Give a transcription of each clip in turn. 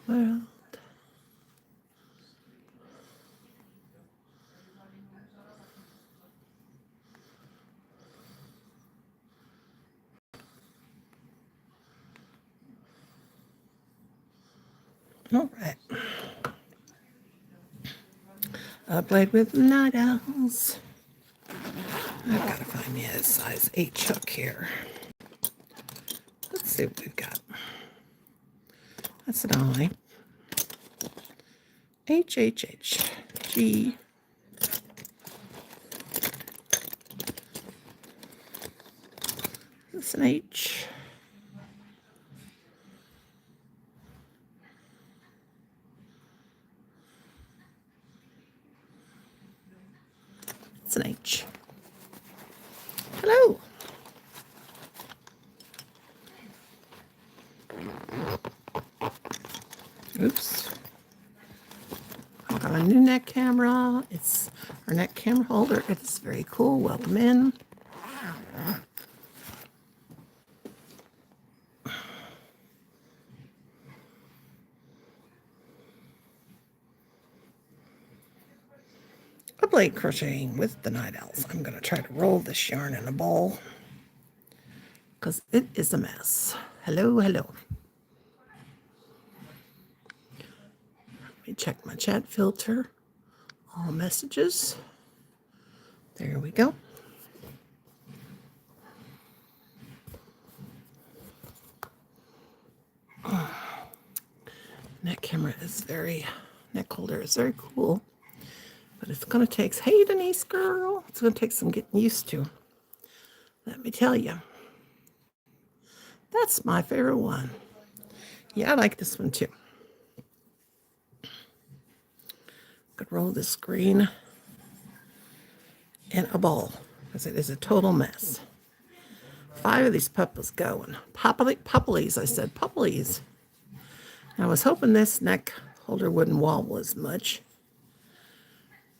world. All right. I played with night owls. I've got to find me a size 8 hook here. Let's see what we've got. That's an I. H, H, H, G. That's an H. It's an H. Hello. Oops. I've got a new neck camera. It's our neck camera holder. It's very cool. Welcome in. I played crocheting with the night owls. I'm going to try to roll this yarn in a ball because it is a mess. Hello, hello. Let me check my chat filter. All messages. There we go. Neck camera is neck holder is very cool. But it's going to take, hey Denise girl, it's going to take some getting used to. Let me tell you. That's my favorite one. Yeah, I like this one too. Could roll this green in a ball because it is a total mess. 5 of these puppets going. Puppies, I said, puppies. I was hoping this neck holder wouldn't wobble as much,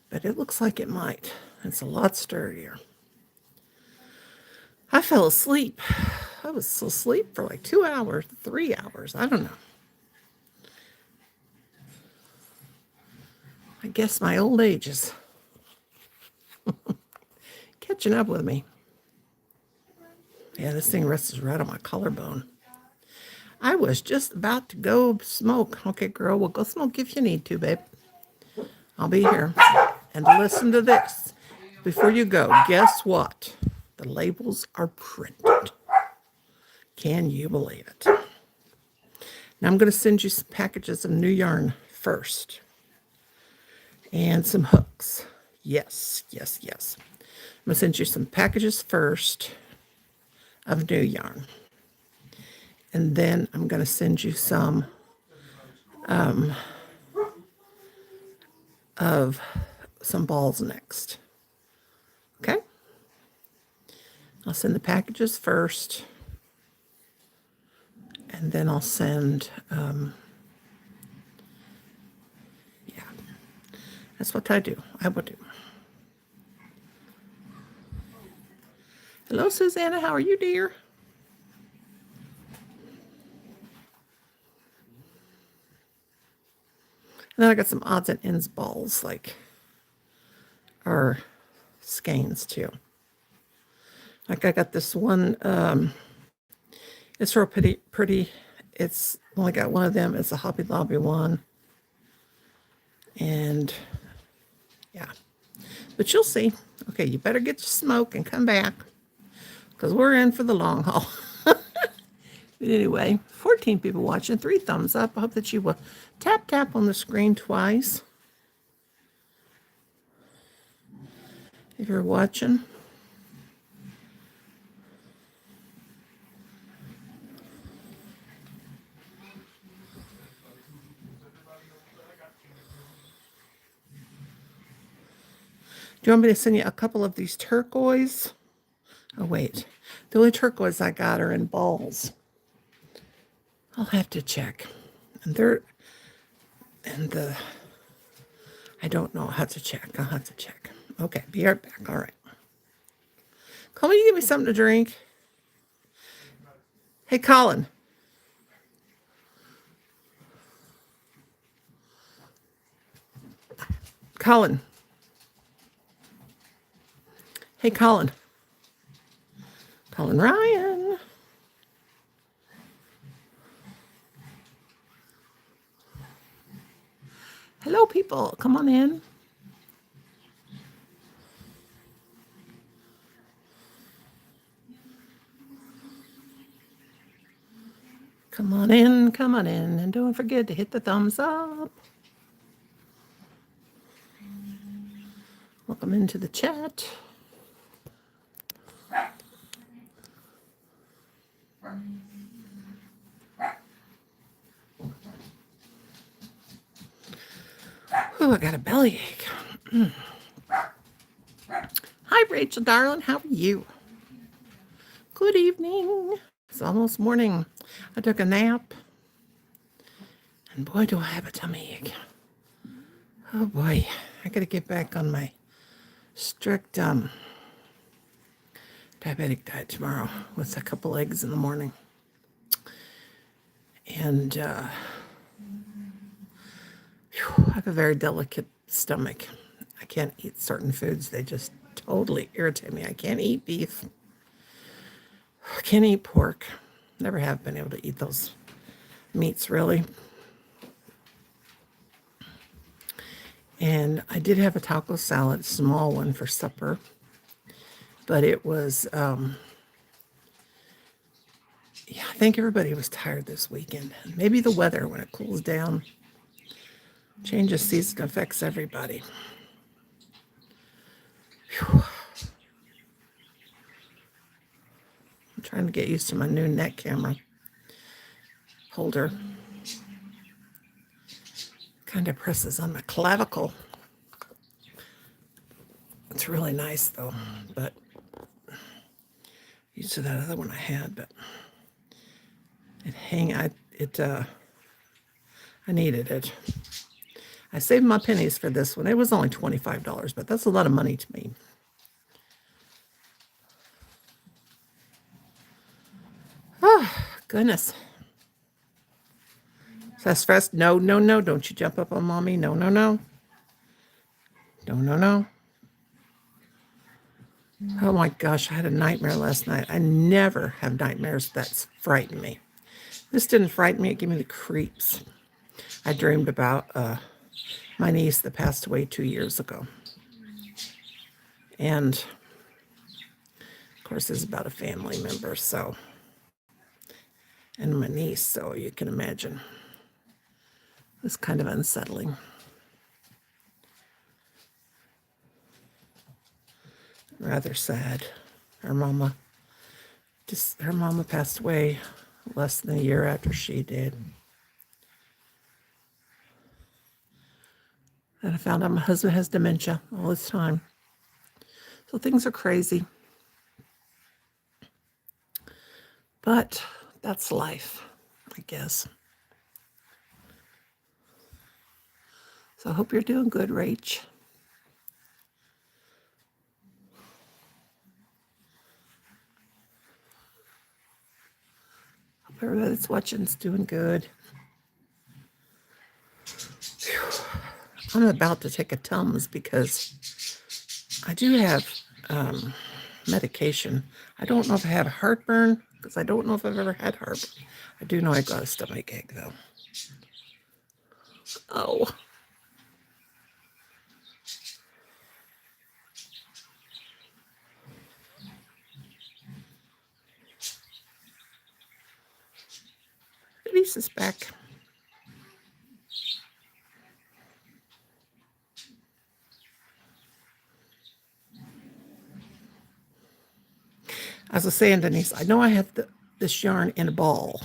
but it looks like it might. It's a lot sturdier. I fell asleep. I was asleep for like 2 hours, 3 hours. I don't know. I guess my old age is catching up with me. Yeah, this thing rests right on my collarbone. I was just about to go smoke. Okay, girl, we'll go smoke if you need to, babe. I'll be here. And listen to this. Before you go, guess what? The labels are printed. Can you believe it? Now I'm going to send you some packages of new yarn first. And some hooks. Yes, yes, yes. I'm going to send you some packages first of new yarn. And then I'm going to send you some of some balls next. Okay? I'll send the packages first. And then I'll send, yeah. That's what I do. I will do. Hello, Susanna. How are you, dear? And then I got some odds and ends balls, like our skeins, too. Like I got this one, it's real pretty. It's only got one of them. It's a Hobby Lobby one. And, yeah. But you'll see. Okay, you better get your smoke and come back, because we're in for the long haul. But anyway, 14 people watching, 3 thumbs up. I hope that you will tap on the screen twice if you're watching. Do you want me to send you a couple of these turquoise? Oh, wait. The only turquoise I got are in balls. I'll have to check. I don't know how to check. I'll have to check. Okay, be right back. All right. Colin, you give me something to drink? Hey, Colin. Colin. Hey, Colin. Colin Ryan. Hello, people. Come on in. Come on in, come on in, and don't forget to hit the thumbs up. Welcome into the chat. Oh, I got a bellyache. Hi, Rachel, darling. How are you? Good evening. It's almost morning. I took a nap. And boy, do I have a tummy ache. Oh, boy. I got to get back on my strict diabetic diet tomorrow with a couple eggs in the morning. And I have a very delicate stomach. I can't eat certain foods. They just totally irritate me. I can't eat beef. I can't eat pork. Never have been able to eat those meats, really. And I did have a taco salad, small one for supper. But it was, yeah, I think everybody was tired this weekend. Maybe the weather, when it cools down, change of season affects everybody. Whew. I'm trying to get used to my new neck camera holder. Kind of presses on my clavicle. It's really nice though, but used to that other one I had, but I needed it. I saved my pennies for this one. It was only $25, but that's a lot of money to me. Oh, goodness. That's fast. No, no, no. Don't you jump up on mommy. No, no, no. No, no, no. Oh my gosh, I had a nightmare last night. I never have nightmares that frighten me. This didn't frighten me. It gave me the creeps. I dreamed about my niece that passed away 2 years ago. And, of course, it's about a family member, so. And my niece, so you can imagine. It's kind of unsettling. Rather sad. Her mama passed away less than a year after she did. And I found out my husband has dementia all this time. So things are crazy. But that's life, I guess. So I hope you're doing good, Rach. Hope everybody that's watching is doing good. Whew. I'm about to take a Tums because I do have medication. I don't know if I have heartburn because I don't know if I've ever had heartburn. I do know I got a stomach ache though. Oh. Denise is back. As I was saying, Denise, I know I have this yarn in a ball.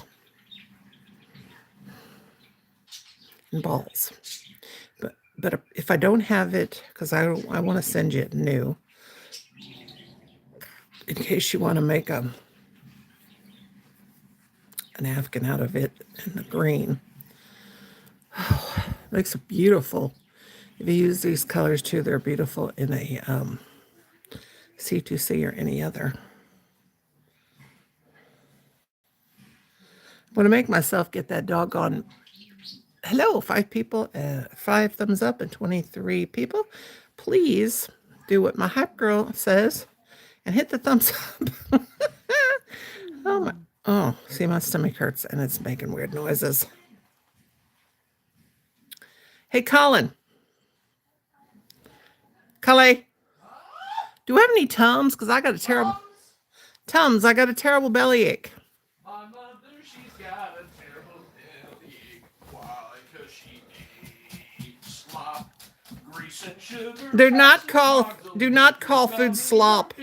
In balls. But if I don't have it, because I want to send you it new, in case you want to make an afghan out of it in the green. Oh, makes it beautiful. If you use these colors too, they're beautiful in a C2C or any other. I'm going to make myself get that doggone hello, 5 people, 5 thumbs up and 23 people. Please do what my hype girl says and hit the thumbs up. Oh my, oh, see, my stomach hurts and it's making weird noises. Hey, Colin. Calais, do we have any Tums? Because I got a terrible Tums. I got a terrible bellyache. My mother, she's got a terrible bellyache. Why? Because she ate slop, grease, and sugar. Do not call food slop.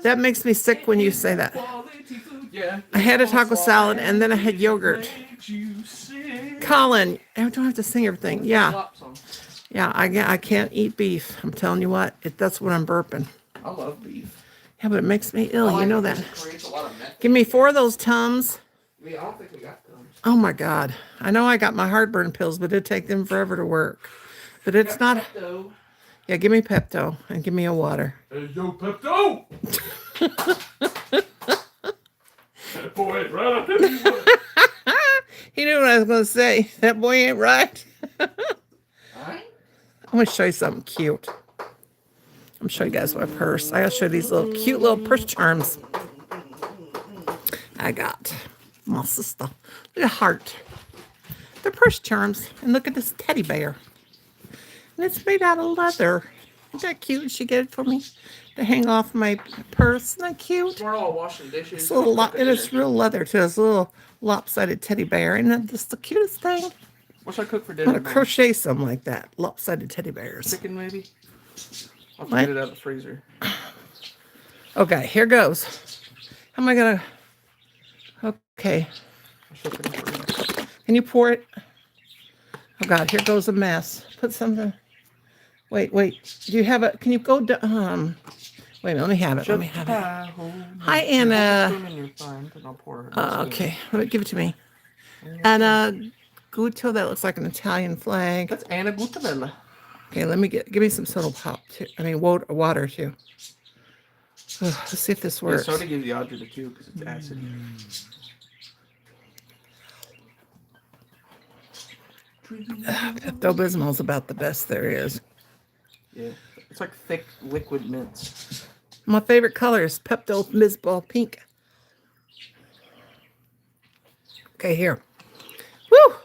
That makes me sick when you say that. I had a taco salad and then I had yogurt. Colin, I don't have to sing everything. Yeah. Yeah, I can't eat beef. I'm telling you what, that's what I'm burping. I love beef. Yeah, but it makes me ill. You know that. Give me 4 of those Tums. I don't think we got them. Oh my God. I know I got my heartburn pills, but it'd take them forever to work. But it's not. Pepto. Yeah, give me Pepto and give me a water. Hey, yo, Pepto! That boy ain't right. I'll tell you what. He knew what I was going to say. That boy ain't right. I'm going to show you something cute. I'm going to show you guys my purse. I got to show you these little cute little purse charms I got. My sister. Look at heart. They're purse charms. And look at this teddy bear. And it's made out of leather. Isn't that cute? She get it for me to hang off my purse. Isn't that cute? We're all washing dishes. It's a little and it's real leather too. It's a little lopsided teddy bear. Isn't that just the cutest thing? What should I cook for I'm dinner? gonna crochet something like that. Lopsided teddy bears. Chicken, maybe? I'll What? get it out of the freezer. Okay, here goes. How am I gonna? Okay. Can you pour it? Oh God, here goes a mess. Put something. Wait. Do you have a? Can you go? Wait a minute. Let me have it. Let me have it. Hi, Anna. Okay, let me give it to me. Anna Guto. That looks like an Italian flag. That's Anna Gutavella. Okay, let me give me some soda pop too. I mean, water too. Ugh, let's see if this Yeah, works. soda gives you algebra too because it's acid. Pepto-Bismol is about the best there is. Yeah, it's like thick liquid mints. My favorite color is Pepto-Bismol pink. Okay, here. Woo!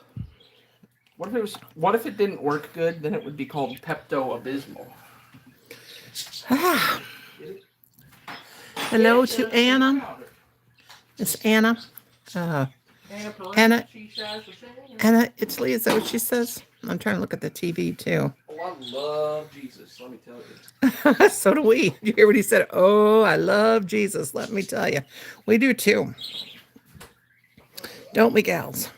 What if it didn't work good? Then it would be called Pepto-Abysmal. Hello to Anna. It's Anna. Anna, Italy, is that what she says? I'm trying to look at the TV too. Oh, I love Jesus, let me tell you. So do we. Did you hear what he said? Oh, I love Jesus, let me tell you. We do too. Don't we, gals?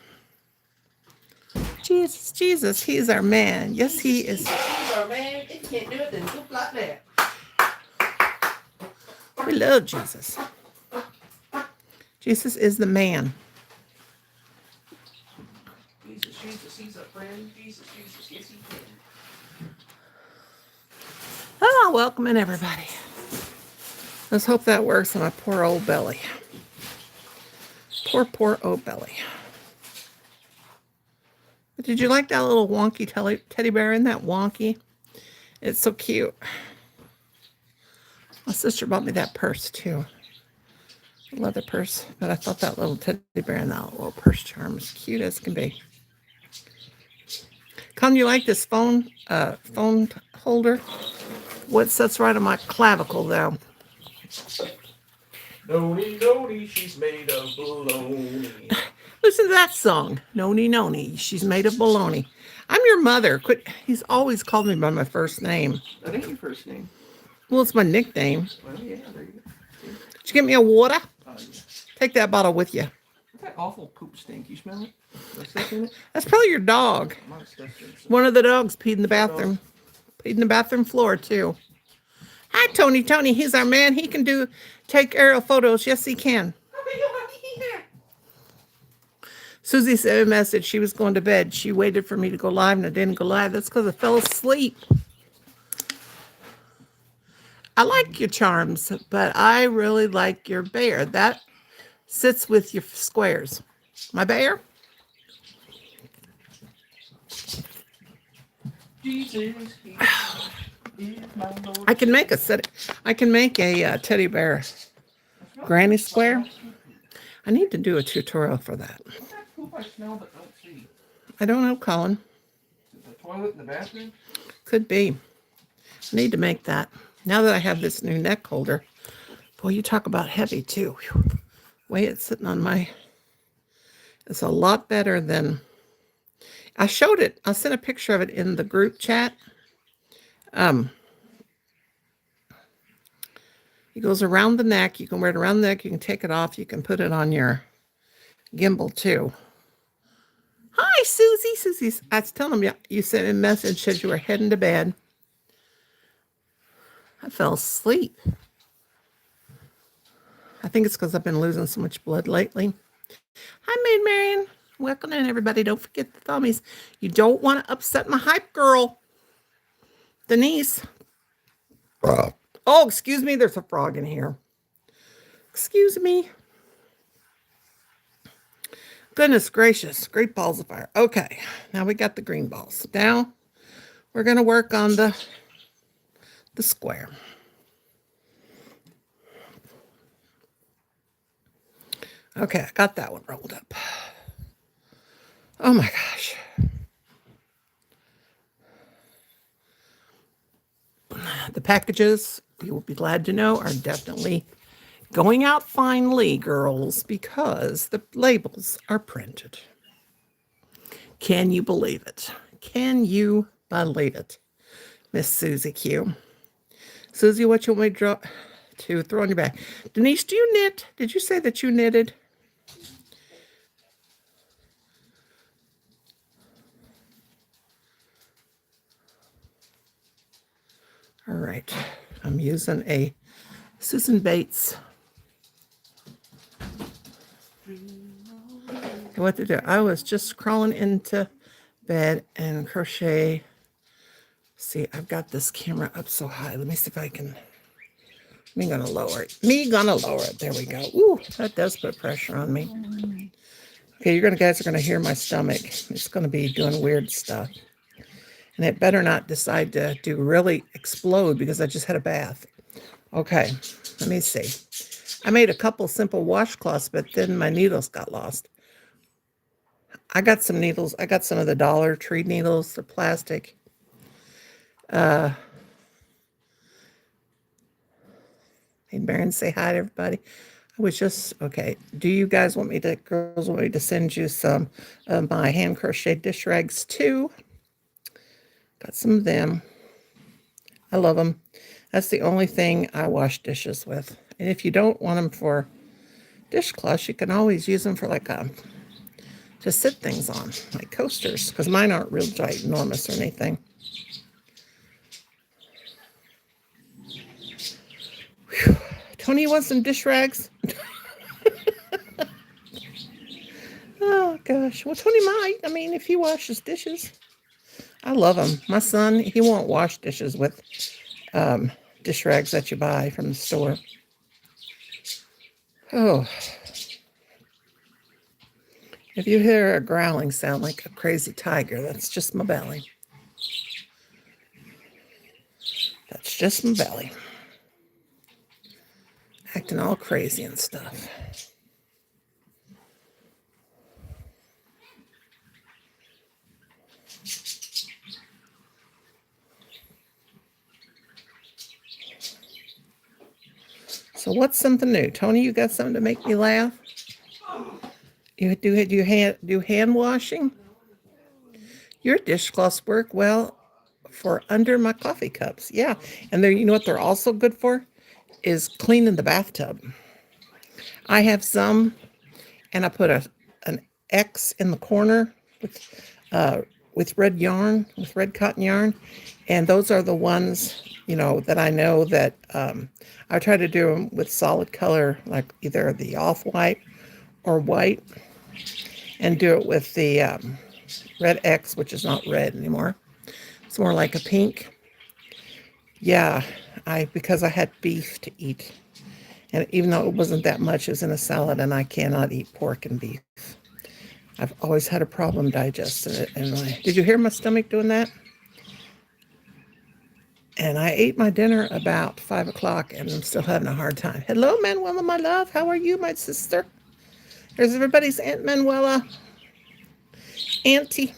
Jesus, he's our man. Yes, he is. He's our man. It can't do it, then look like that. We love Jesus. Jesus is the man. Jesus, he's a friend. Jesus, yes, he can. Oh, welcome in everybody. Let's hope that works on my poor old belly. Poor old belly. But did you like that little wonky teddy bear? Isn't that wonky? It's so cute. My sister bought me that purse too. Leather purse. But I thought that little teddy bear and that little purse charm was cute as can be. Come, you like this phone holder? What sits right on my clavicle though? Noni, she's made of baloney. Listen to that song. Noni, she's made of baloney. I'm your mother. Quit. He's always called me by my first name. That ain't your first name. Well, it's my nickname. Well, yeah, there you go. Did you get me a water? Yeah. Take that bottle with you. What's that awful poop stink? You smell it? Is that in it? That's probably your dog. One of the dogs peed in the bathroom. Peed in the bathroom floor, too. Hi, Tony. He's our man. He can take aerial photos. Yes, he can. Susie sent a message. She was going to bed. She waited for me to go live, and I didn't go live. That's because I fell asleep. I like your charms, but I really like your bear. That sits with your squares. My bear? Jesus, he is my Lord. I can make a teddy bear granny square. I need to do a tutorial for that. What's that poop I smell but don't see? I don't know, Colin. Is it the toilet in the bathroom? Could be. I need to make that. Now that I have this new neck holder. Boy, you talk about heavy too. Whew. Way it's sitting on my... It's a lot better than... I showed it. I sent a picture of it in the group chat. It goes around the neck. You can wear it around the neck. You can take it off. You can put it on your gimbal too. Hi, Susie. Susie, I was telling them you sent me a message, said you were heading to bed. I fell asleep. I think it's because I've been losing so much blood lately. Hi, Maid Marian. Welcome in, everybody. Don't forget the thummies. You don't want to upset my hype girl, Denise. Oh, excuse me. There's a frog in here. Excuse me. Goodness gracious. Great balls of fire. Okay. Now we got the green balls. Now we're going to work on the square. Okay. I got that one rolled up. Oh my gosh. The packages, you will be glad to know, are definitely going out finally, girls, because the labels are printed. Can you believe it? Can you believe it, Miss Susie Q? Susie, what you want me to throw on your back? Denise, do you knit? Did you say that you knitted? All right. I'm using a Susan Bates. What to do? I was just crawling into bed and crochet. See, I've got this camera up so high. Let me see if I can. Me gonna lower it. There we go. Ooh, that does put pressure on me. Okay, guys are gonna hear my stomach. It's gonna be doing weird stuff. And it better not decide to really explode because I just had a bath. Okay, let me see. I made a couple simple washcloths, but then my needles got lost. I got some needles. I got some of the Dollar Tree needles. They're plastic. Hey, Baron, say hi to everybody. I was just, okay. Do you guys want me to, girls want me to send you some of my hand crochet dish rags too? Got some of them. I love them. That's the only thing I wash dishes with. And if you don't want them for dishcloths, you can always use them for like to sit things on, like coasters, because mine aren't real ginormous or anything. Whew. Tony, you want some dish rags? Oh, gosh. Well, Tony might. I mean, if he washes dishes. I love him. My son, he won't wash dishes with dish rags that you buy from the store. Oh. If you hear a growling sound like a crazy tiger, that's just my belly. That's just my belly. Acting all crazy and stuff. So what's something new? Tony, you got something to make me laugh? You do hand washing? Your dishcloths work well for under my coffee cups. Yeah. And you know what they're also good for? Is cleaning the bathtub. I have some, and I put an X in the corner with red yarn, with red cotton yarn. And those are the ones, that I know that I try to do them with solid color, like either the off-white or white, and do it with the red X, which is not red anymore. It's more like a pink. Yeah, because I had beef to eat. And even though it wasn't that much, it was in a salad, and I cannot eat pork and beef. I've always had a problem digesting it. And did you hear my stomach doing that? And I ate my dinner about 5 o'clock, and I'm still having a hard time. Hello, Manuela, my love. How are you, my sister? There's everybody's Aunt Manuela. Auntie.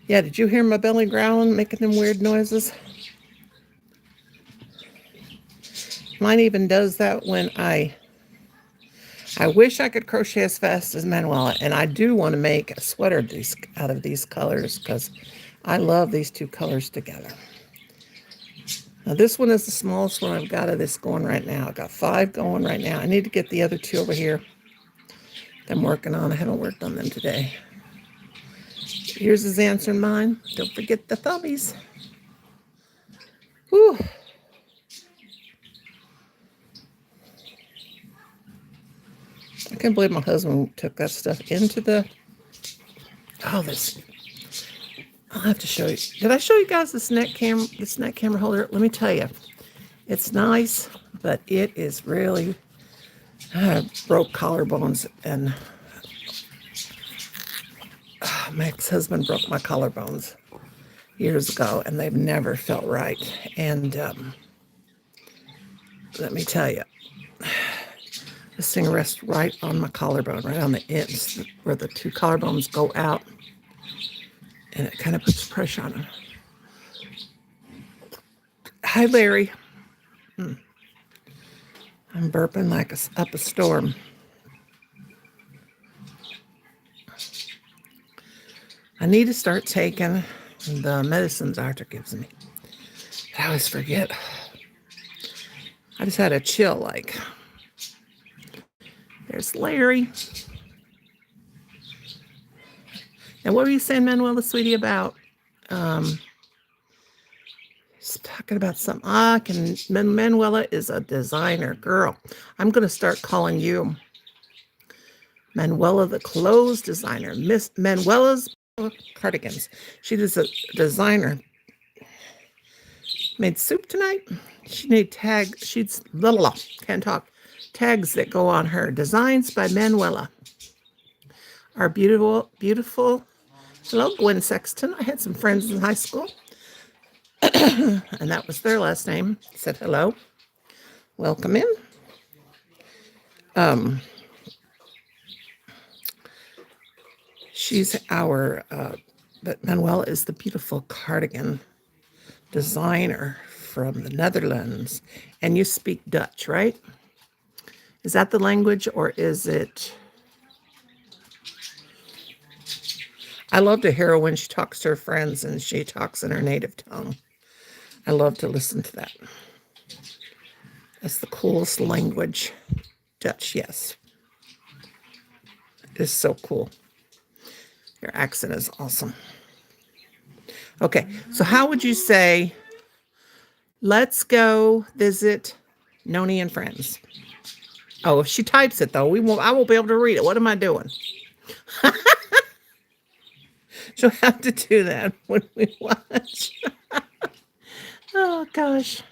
Yeah, did you hear my belly growling, making them weird noises? Mine even does that when I wish I could crochet as fast as Manuela, and I do want to make a sweater out of these colors because I love these two colors together. Now this one is the smallest one I've got of this going right now. I've got 5 going right now. I need to get the other 2 over here that I'm working on. I haven't worked on them today. Yours is answering mine. Don't forget the thumbies. Whew. I can't believe my husband took that stuff into the... Oh, this... I'll have to show you. Did I show you guys this neck camera holder? Let me tell you. It's nice, but it is really... broke collarbones, and my ex-husband broke my collarbones years ago, and they've never felt right. And let me tell you, this thing rests right on my collarbone, right on the ends where the 2 collarbones go out, and it kind of puts pressure on them. Hi, Larry. I'm burping like up a storm. I need to start taking the medicine the doctor gives me. I always forget. I just had a chill, like. There's Larry. And what were you saying, Manuela, sweetie, about? He's talking about something. Manuela is a designer girl. I'm going to start calling you Manuela the clothes designer. Miss Manuela's cardigans. She is a designer. Made soup tonight. She made tags. She's can't talk. Tags that go on her. Designs by Manuela. Our beautiful, beautiful. Hello, Gwen Sexton. I had some friends in high school, and that was their last name. Said hello. Welcome in. She's our, but Manuela is the beautiful cardigan designer from the Netherlands. And you speak Dutch, right? Is that the language, or is it? I love to hear her when she talks to her friends and she talks in her native tongue. I love to listen to that. That's the coolest language. Dutch, yes. It is so cool. Your accent is awesome. Okay, so how would you say, let's go visit Noni and friends? Oh, if she types it, though, I won't be able to read it. What am I doing? She'll have to do that when we watch. Oh, gosh.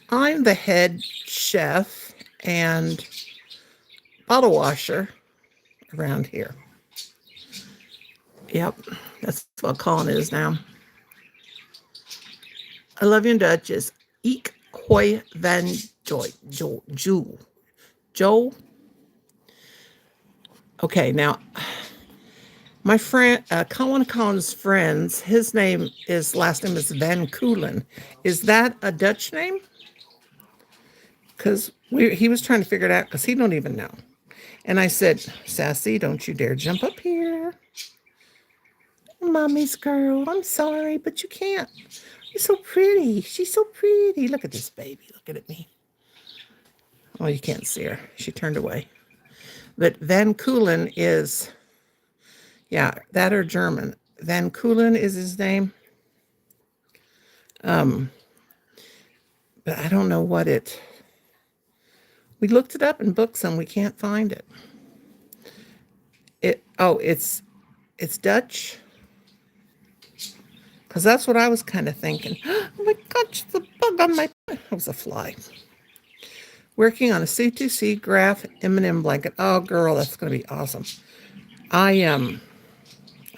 I'm the head chef and bottle washer around here. Yep, that's what calling it is now. I love you in Dutch is Ik hoi van Joe. Okay, now my friend, one of Colin's friends, his last name is Van Koolen. Is that a Dutch name? Because he was trying to figure it out because he don't even know. And I said, Sassy, don't you dare jump up here. Mommy's girl, I'm sorry, but you can't. You're so pretty. She's so pretty. Look at this baby. Look at me. Oh, you can't see her. She turned away. But Van Koolen is, yeah, that or German. Van Koolen is his name. But I don't know what we looked it up in books and we can't find it. It's Dutch. Because that's what I was kind of thinking. Oh my gosh, the bug on my... It was a fly. Working on a C2C graph M&M blanket. Oh, girl, that's going to be awesome. I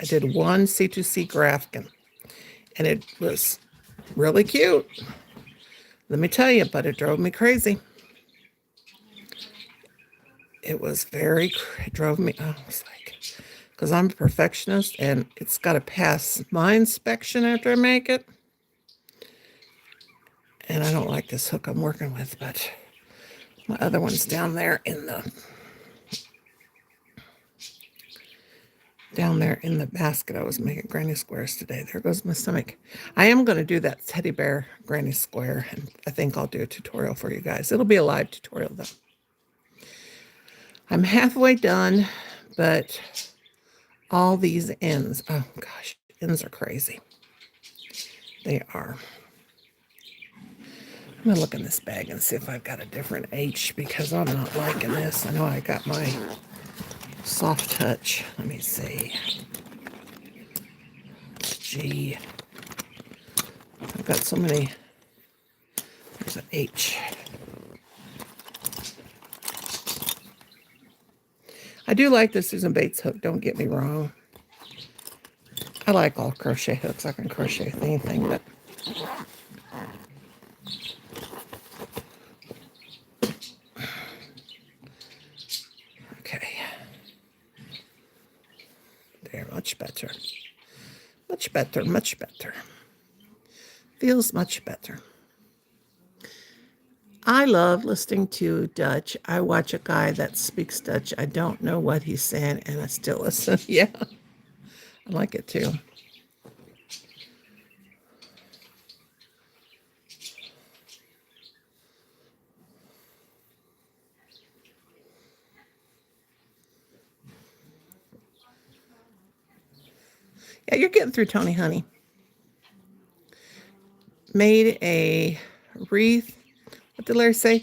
did one C2C graphic, and it was really cute. Let me tell you, but it drove me crazy. It was very... It drove me... I was like... Because I'm a perfectionist, and it's got to pass my inspection after I make it. And I don't like this hook I'm working with, but my other one's down there in the basket. I was making granny squares today. There goes my stomach. I am going to do that teddy bear granny square, and I think I'll do a tutorial for you guys. It'll be a live tutorial, though. I'm halfway done, but all these ends, oh gosh, ends are crazy. They are. I'm going to look in this bag and see if I've got a different H, because I'm not liking this. I know I got my soft touch. Let me see. G. I've got so many. There's an H. I do like the Susan Bates hook, don't get me wrong. I like all crochet hooks. I can crochet with anything, but okay. There, much better. Much better, much better. Feels much better. I love listening to Dutch. I watch a guy that speaks Dutch. I don't know what he's saying, and I still listen. Yeah, I like it too. Yeah, you're getting through, Tony, honey. Made a wreath. What did Larry say?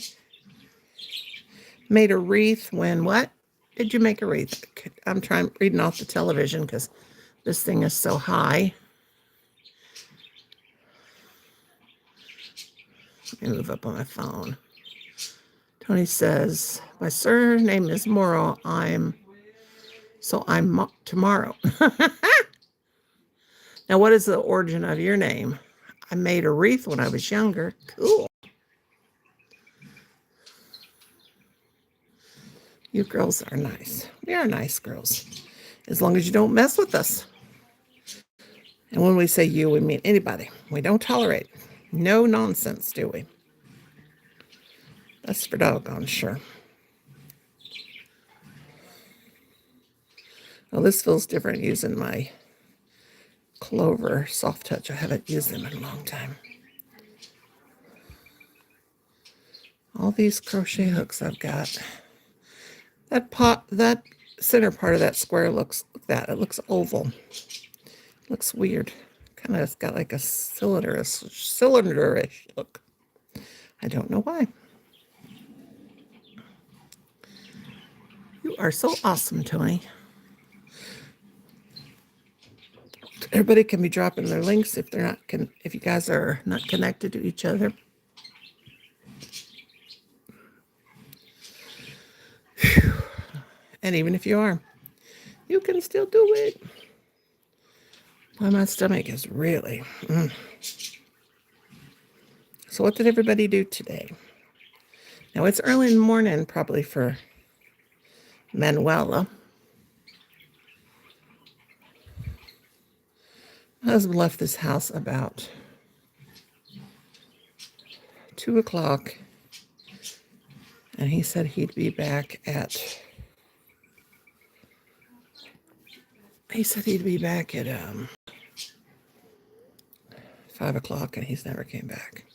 Made a wreath when what? Did you make a wreath? I'm reading off the television because this thing is so high. Let me move up on my phone. Tony says, my surname is Morrow. I'm tomorrow. Now, what is the origin of your name? I made a wreath when I was younger. Cool. You girls are nice. We are nice girls. As long as you don't mess with us. And when we say you, we mean anybody. We don't tolerate no nonsense, do we? That's for doggone sure. Well, this feels different using my Clover Soft Touch. I haven't used them in a long time. All these crochet hooks I've got. That center part of that square looks like that. It looks oval. Looks weird. Kind of got like a cylinderish look. I don't know why. You are so awesome, Tony. Everybody can be dropping their links if they're not if you guys are not connected to each other. Whew. And even if you are, you can still do it. Why, my stomach is really... So what did everybody do today? Now, it's early in the morning, probably for Manuela. My husband left this house about 2 o'clock, and he said he'd be back at... He said he'd be back at 5 o'clock, and he's never came back.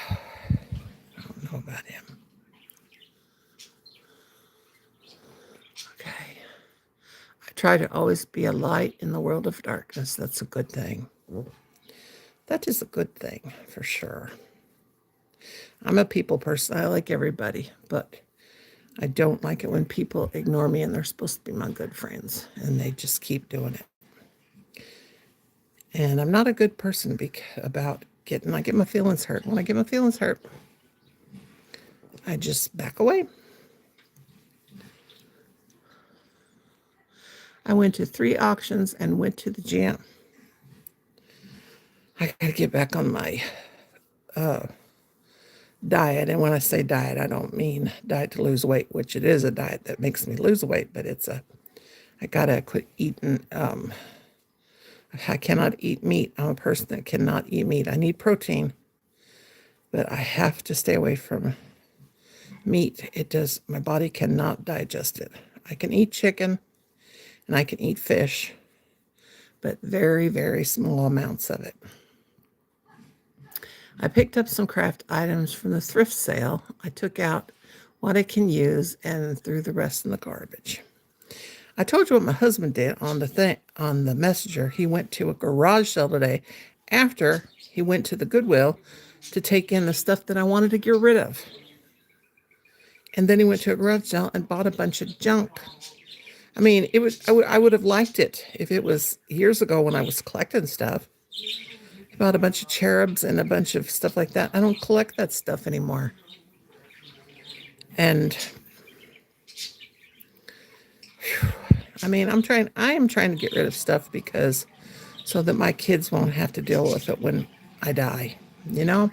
I don't know about him. Okay. I try to always be a light in the world of darkness. That's a good thing. That is a good thing, for sure. I'm a people person. I like everybody, but I don't like it when people ignore me and they're supposed to be my good friends, and they just keep doing it. And I'm not a good person about I get my feelings hurt. When I get my feelings hurt, I just back away. I went to 3 auctions and went to the gym. I got to get back on my diet. And when I say diet, I don't mean diet to lose weight, which it is a diet that makes me lose weight, but I got to quit eating. I cannot eat meat. I'm a person that cannot eat meat. I need protein, but I have to stay away from meat. My body cannot digest it. I can eat chicken and I can eat fish, but very, very small amounts of it. I picked up some craft items from the thrift sale. I took out what I can use and threw the rest in the garbage. I told you what my husband did on the messenger. He went to a garage sale today after he went to the Goodwill to take in the stuff that I wanted to get rid of. And then he went to a garage sale and bought a bunch of junk. I mean, I would have liked it if it was years ago when I was collecting stuff. He bought a bunch of cherubs and a bunch of stuff like that. I don't collect that stuff anymore. And I mean, I am trying to get rid of stuff so that my kids won't have to deal with it when I die, you know?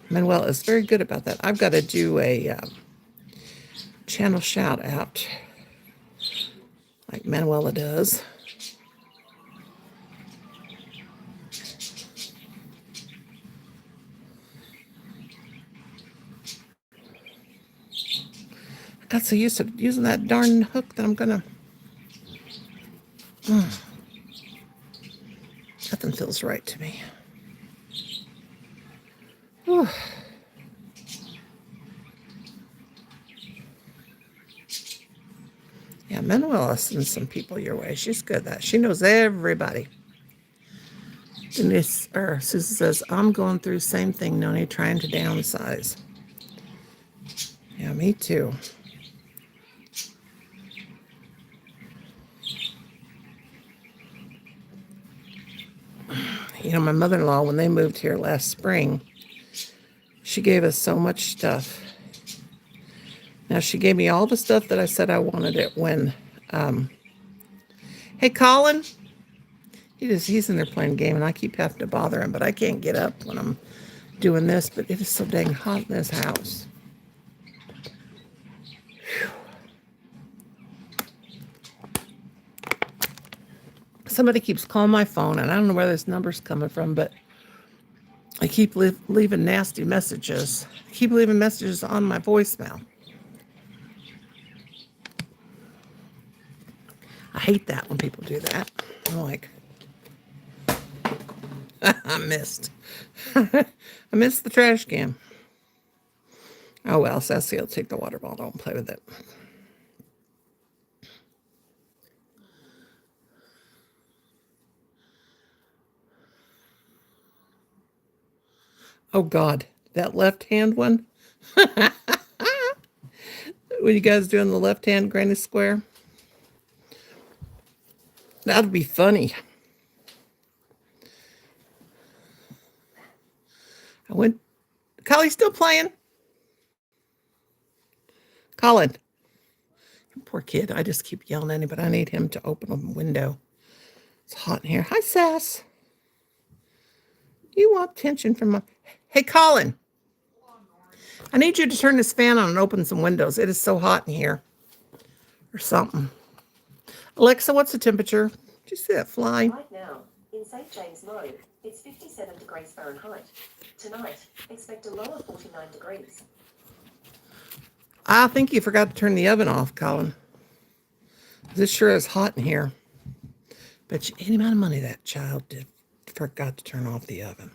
Manuel is very good about that. I've got to do a channel shout out like Manuela does. I got so used to using that darn hook that I'm gonna. Nothing feels right to me. Whew. Yeah, Manuela sends some people your way. She's good at that. She knows everybody. Denise or Susan says, I'm going through the same thing, Noni, trying to downsize. Yeah, me too. You know, my mother-in-law, when they moved here last spring, she gave us so much stuff. Now, she gave me all the stuff that I said I wanted it when, hey, Colin, he's in there playing a game, and I keep having to bother him, but I can't get up when I'm doing this, but it is so dang hot in this house. Whew. Somebody keeps calling my phone, and I don't know where this number's coming from, but I keep leaving nasty messages. I keep leaving messages on my voicemail. I hate that when people do that. I'm like, I missed. I missed the trash can. Oh, well, Sassy will take the water bottle. Don't play with it. Oh, God. That left-hand one? What you guys doing the left-hand granny square? That'd be funny. Collie's still playing? Colin. Poor kid. I just keep yelling at him, but I need him to open a window. It's hot in here. Hi, Sass. You want attention from my... Hey, Colin. I need you to turn this fan on and open some windows. It is so hot in here. Or something. Alexa, what's the temperature? Did you see that fly? Right now, in St. James Road, it's 57 degrees Fahrenheit. Tonight, expect a low of 49 degrees. I think you forgot to turn the oven off, Colin. This sure is hot in here. Bet you any amount of money that child forgot to turn off the oven.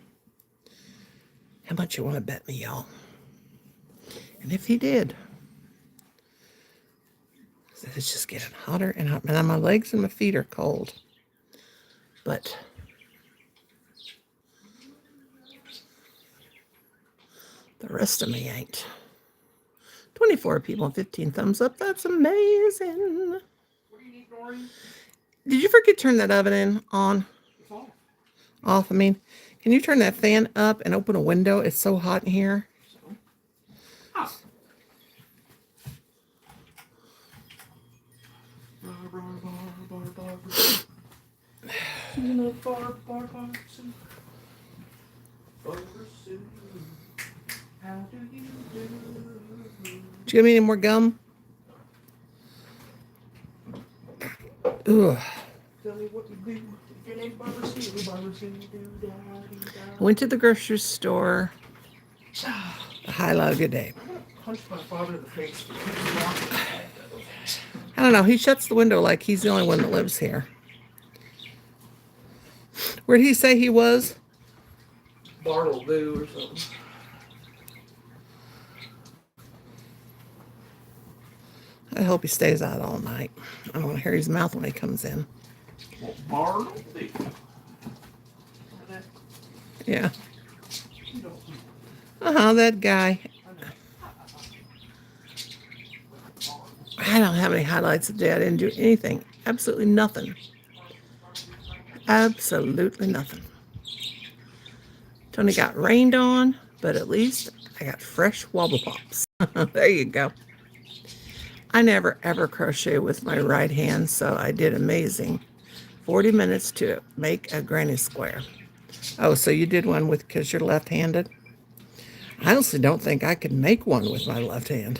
How much you want to bet me, y'all? And if he did, it's just getting hotter and hotter. And my legs and my feet are cold. But the rest of me ain't. 24 people and 15 thumbs up. That's amazing. What do you need, Doreen? Did you forget to turn that oven in on? It's off. Off, I mean. Can you turn that fan up and open a window? It's so hot in here. So. Ah. Did you give me any more gum? Ugh. Tell me what to do. If your name Barbara Sue, Barbara Sue, I went to the grocery store. The highlight of your day. I'm gonna punch my father in the face. For keeping walking. I don't know. He shuts the window like he's the only one that lives here. Where did he say he was? Bartleby or something. I hope he stays out all night. I don't want to hear his mouth when he comes in. Well, Bartleby. Yeah. That guy. I don't have any highlights today. I didn't do anything. Absolutely nothing. Absolutely nothing. Tony got rained on, but at least I got fresh wobble pops. There you go. I never ever crochet with my right hand, so I did amazing. 40 minutes to make a granny square. Oh, so you did one with because you're left-handed? I honestly don't think I could make one with my left hand.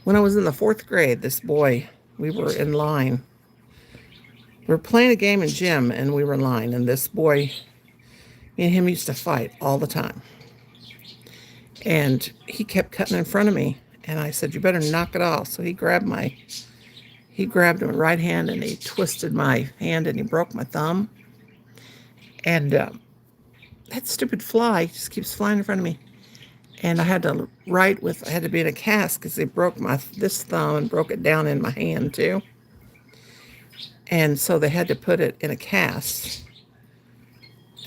When I was in the 4th grade, this boy, we were in line. We were playing a game in gym, and we were in line, and this boy, me and him used to fight all the time. And he kept cutting in front of me, and I said, you better knock it off. So he grabbed my right hand, and he twisted my hand, and he broke my thumb. And that stupid fly just keeps flying in front of me. And I had to I had to be in a cast because they broke this thumb and broke it down in my hand too. And so they had to put it in a cast.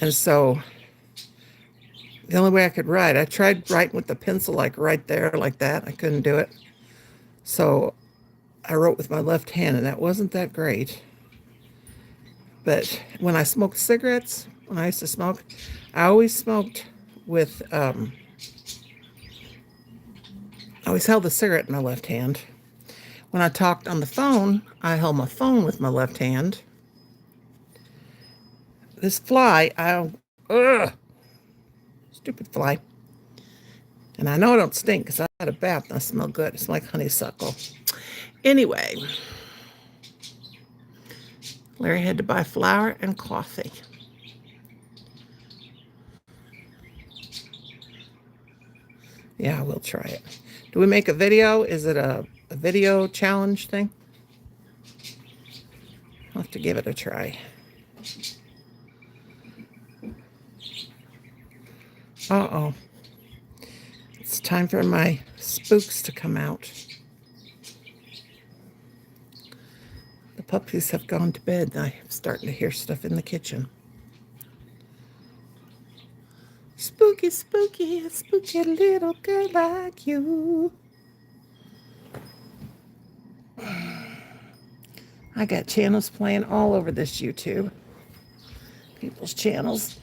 And so the only way I could write, I tried writing with the pencil like right there, like that. I couldn't do it. So I wrote with my left hand, and that wasn't that great. But when I smoked cigarettes, when I used to smoke, I always smoked with, I always held the cigarette in my left hand. When I talked on the phone, I held my phone with my left hand. This fly, stupid fly. And I know I don't stink because I had a bath and I smell good. It's like honeysuckle. Anyway, Larry had to buy flour and coffee. Yeah, we'll try it. Do we make a video? Is it a video challenge thing? I'll have to give it a try. Uh-oh. It's time for my spooks to come out. The puppies have gone to bed, and I'm starting to hear stuff in the kitchen. Spooky, spooky, a spooky little girl like you. I got channels playing all over this YouTube. People's channels.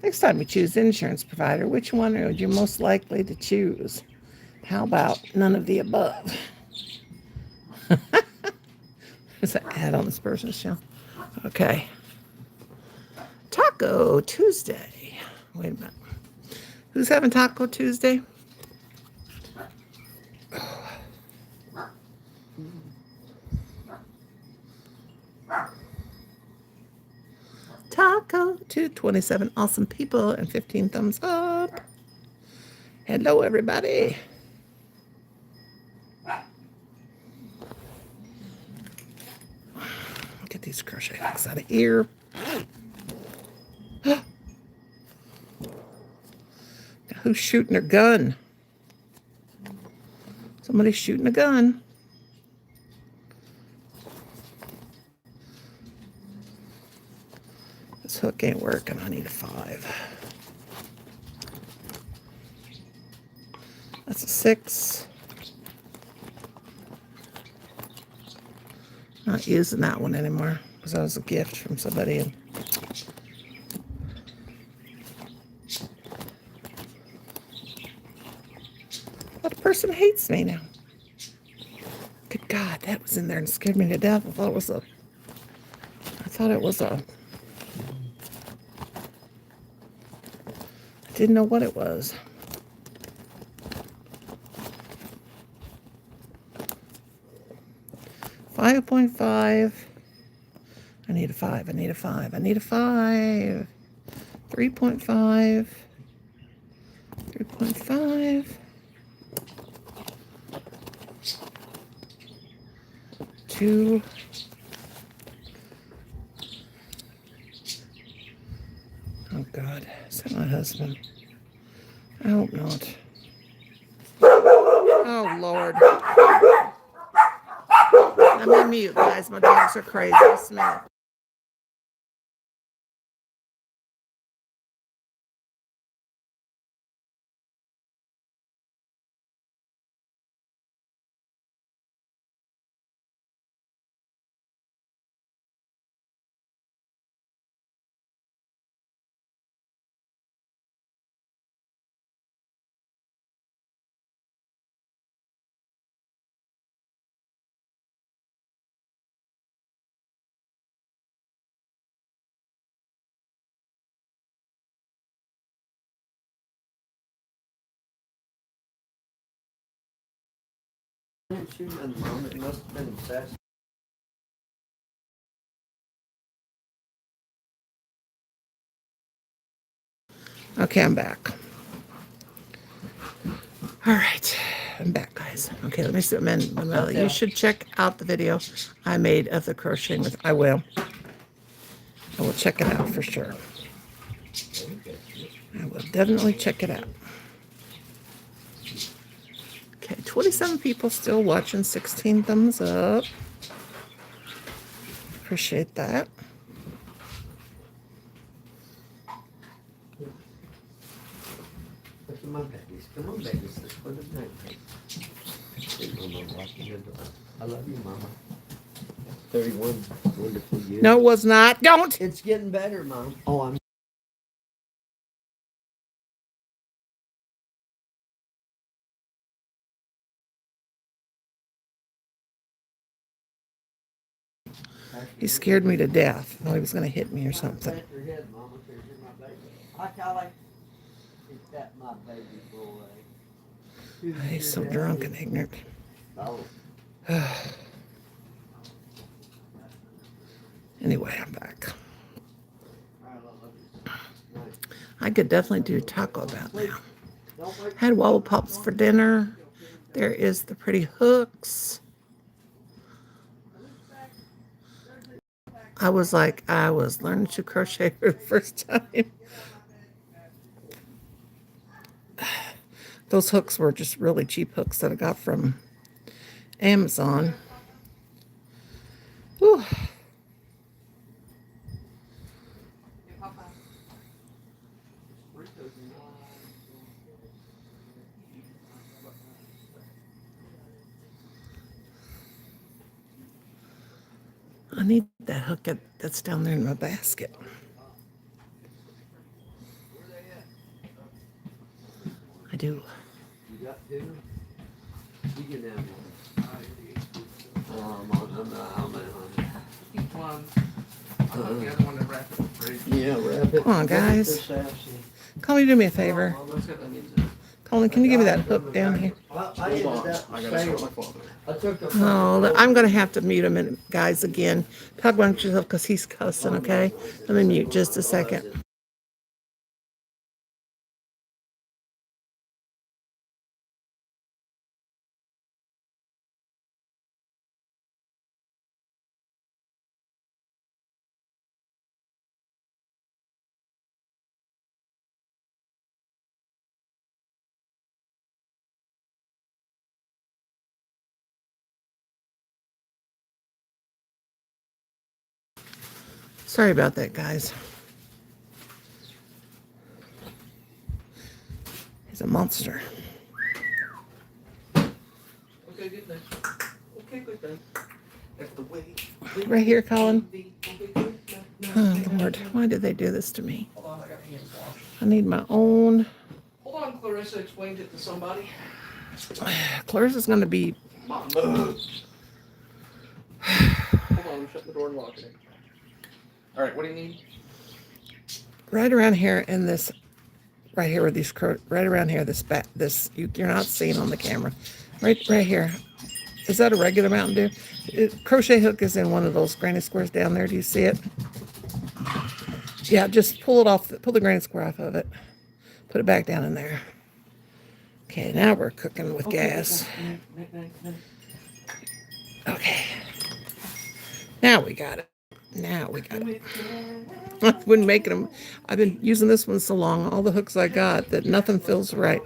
Next time you choose insurance provider, which one would you most likely to choose? How about none of the above? There's an ad on this person's channel. Okay. Taco Tuesday. Wait a minute. Who's having Taco Tuesday? Taco to 27 awesome people and 15 thumbs up. Hello, everybody. Get these crochet hooks out of here. Who's shooting their gun? Somebody's shooting a gun. This hook ain't working. I need a 5. That's a 6. Not using that one anymore because that was a gift from somebody. And that person hates me now. Good God, that was in there and scared me to death. I thought it was a. I didn't know what it was. $5.5. I need a 5. I need a 5. I need a 5. 3.5. 3.5. 2. Oh God, is that my husband? I hope not. Oh Lord. Let me mute, guys. My dogs are crazy. Just a minute. It must have been obsessed. Okay, I'm back. All right, I'm back, guys. Okay, let me see. Manuela, you should check out the video I made of the crocheting with. I will check it out for sure. I will definitely check it out. Okay, 27 people still watching. 16 thumbs up. Appreciate that. Look at my babies. Come on, babies. Let's put it night. I love you, Mama. 31 wonderful years. No, it was not. Don't. It's getting better, Mom. Oh, I'm. He scared me to death. I thought he was going to hit me or something. Pat your head, Mama, 'cause you're my baby. I like to pat my baby boy. He's so drunk and ignorant. Oh. Anyway, I'm back. I could definitely do Taco Bell now. Had Wobble Pops for dinner. There is the pretty hooks. I was learning to crochet for the first time. Those hooks were just really cheap hooks that I got from Amazon. Whew. I need that hook that's down there in my basket. I do. You got two? You can have one. Oh, Mama. Each one. I love the other one to wrap it with braid. Yeah, wrap it. Come on, guys. Colleen, do me a favor. Let's get that music. Colleen, can you give me that hook down here? I ended up I gotta start my father. I took a Oh, I'm going to have to mute him, guys, again. Talk about yourself because he's cussing, okay? Let me mute just a second. Sorry about that, guys. He's a monster. Okay, good night. Okay, good night. That's the way. Right here, Colin. Oh, Lord. Why did they do this to me? Hold on, I got hands washed. I need my own. Hold on, Clarissa explained it to somebody. Clarissa's going to be... Mom, Hold on, I'm shutting the door and locking it. All right, what do you need? right around here in this... Right here where these... Right around here, you're not seeing on the camera. Right here. Is that a regular Mountain Dew? Crochet hook is in one of those granny squares down there. Do you see it? Yeah, just pull it off. Pull the granny square off of it. Put it back down in there. Okay, now we're cooking with gas. Okay. Now we got it. Now we got it. I've been making them. I've been using this one so long, all the hooks I got, that nothing feels right.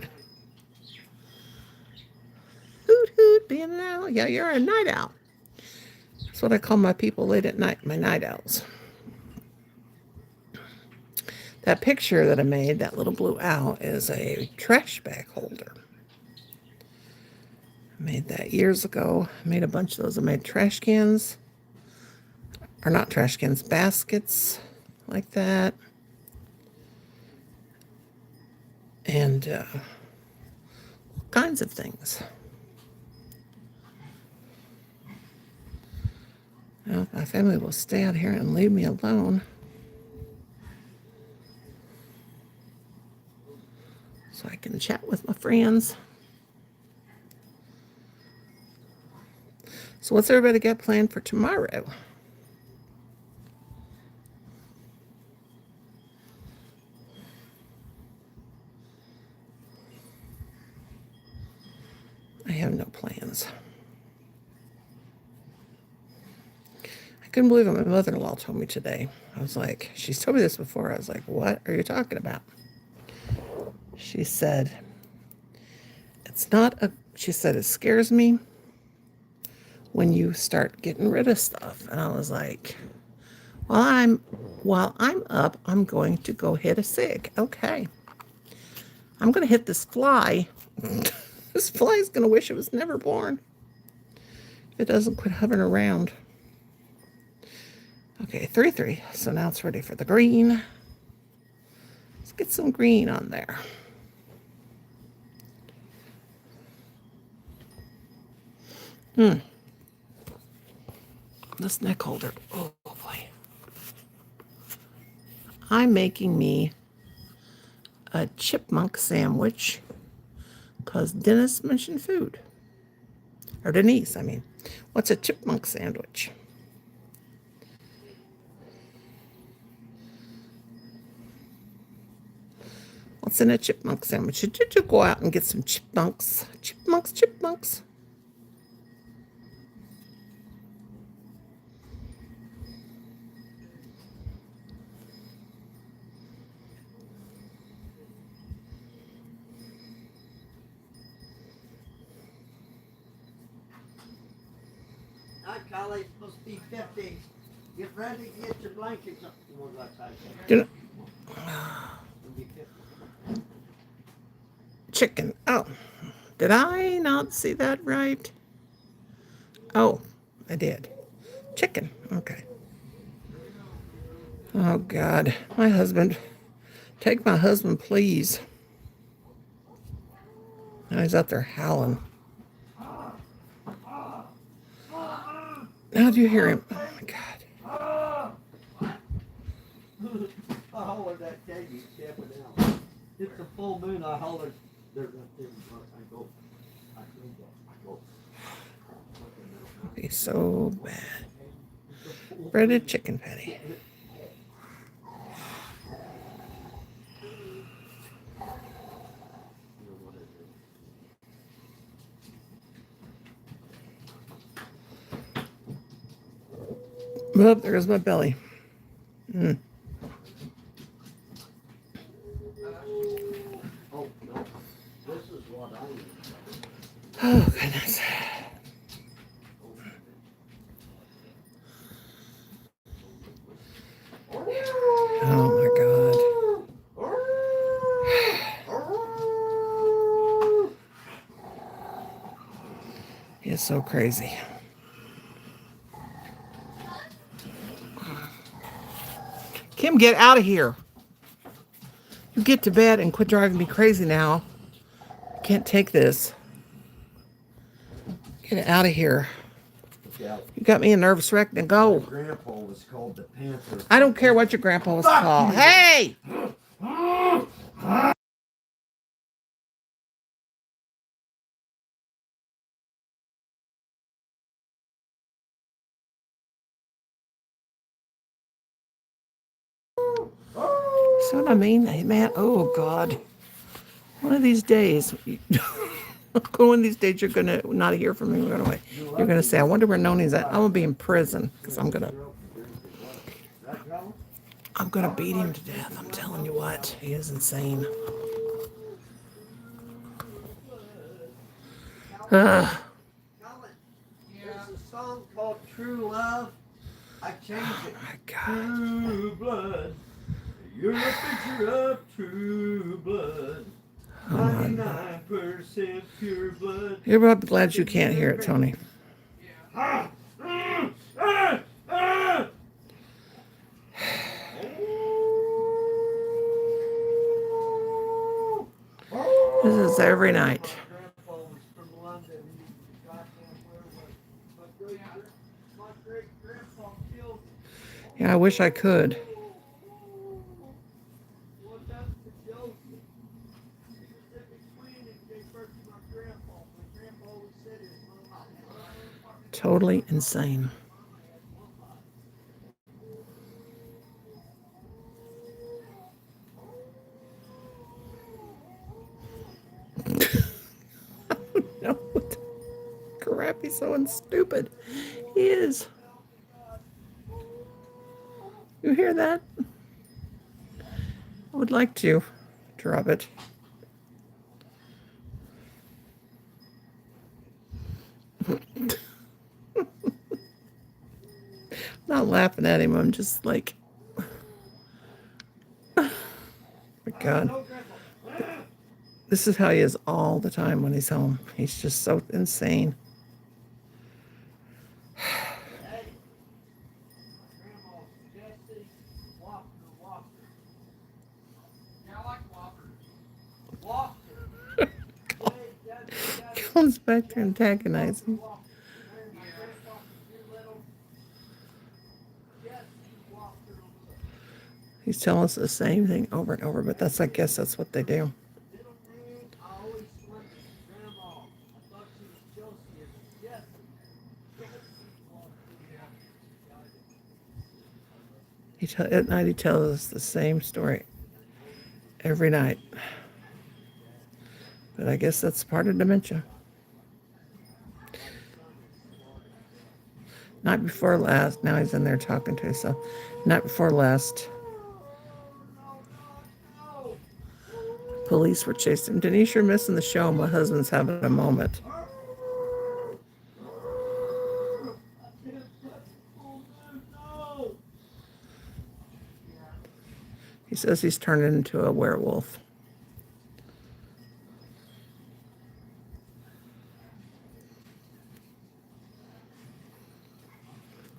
Hoot, hoot, being an owl. Yeah, you're a night owl. That's what I call my people late at night, my night owls. That picture that I made, that little blue owl, is a trash bag holder. I made that years ago. I made a bunch of those. I made trash cans, or not trash cans, baskets like that. And all kinds of things. Well, my family will stay out here and leave me alone. So I can chat with my friends. So what's everybody got planned for tomorrow? I have no plans. I couldn't believe what my mother-in-law told me today. I was like, she's told me this before. I was like, what are you talking about? She said, she said, it scares me when you start getting rid of stuff. And I was like, while I'm up, I'm going to go hit a sig. Okay. I'm going to hit this fly. This fly is going to wish it was never born. It doesn't quit hovering around. Okay, 3-3. So now it's ready for the green. Let's get some green on there. This neck holder. Oh boy. I'm making me a chipmunk sandwich because Dennis mentioned food. Or Denise, I mean. What's a chipmunk sandwich? What's in a chipmunk sandwich? Did you go out and get some chipmunks? Chipmunks, chipmunks. Hi, Collie. It's supposed to be 50. Get ready to get your blankets up. You want outside? Did It'll be 50. chicken. Oh, did I not see that right? Oh, I did. Chicken. Okay. Oh, God. My husband. Take my husband, please. Now he's out there howling. Now do you hear him? Oh, my God. I hollered that Katie stepping out. It's a full moon. I hollered. There's nothing. I go. Be so bad. Breaded chicken patty. Oh, there's my belly. Oh, no. This is what I need. Oh, goodness. Oh, my God. so crazy. Kim, get out of here. You get to bed and quit driving me crazy now. Can't take this. Get out of here. Yeah. You got me a nervous wreck. Now My go. grandpa was called the Panther. I don't care what your grandpa was called. Hey! See what I mean? Hey, man, oh, God. One of these days, one of these days, you're going to not hear from me right away. You're going to say, I wonder where Noni's at. I'm going to be in prison because I'm going to beat him to death. I'm telling you what. He is insane. There's a song called True Love. I changed it. My God. True blood. You're a picture of true blood. 99% pure blood. You're probably glad you can't hear it, Tony. This is every night. Yeah, I wish I could. Totally insane. I don't know what the crap, he's so stupid. He is. You hear that? I would like to drop it. I'm not laughing at him. I'm just like, oh my God. This is how he is all the time when he's home. He's just so insane. Comes back to antagonizing. He's telling us the same thing over and over, but I guess that's what they do. At night he tells us the same story every night. But I guess that's part of dementia. Night before last, now he's in there talking to himself. Night before last, police were chasing him. Denise, you're missing the show. My husband's having a moment. He says he's turned into a werewolf.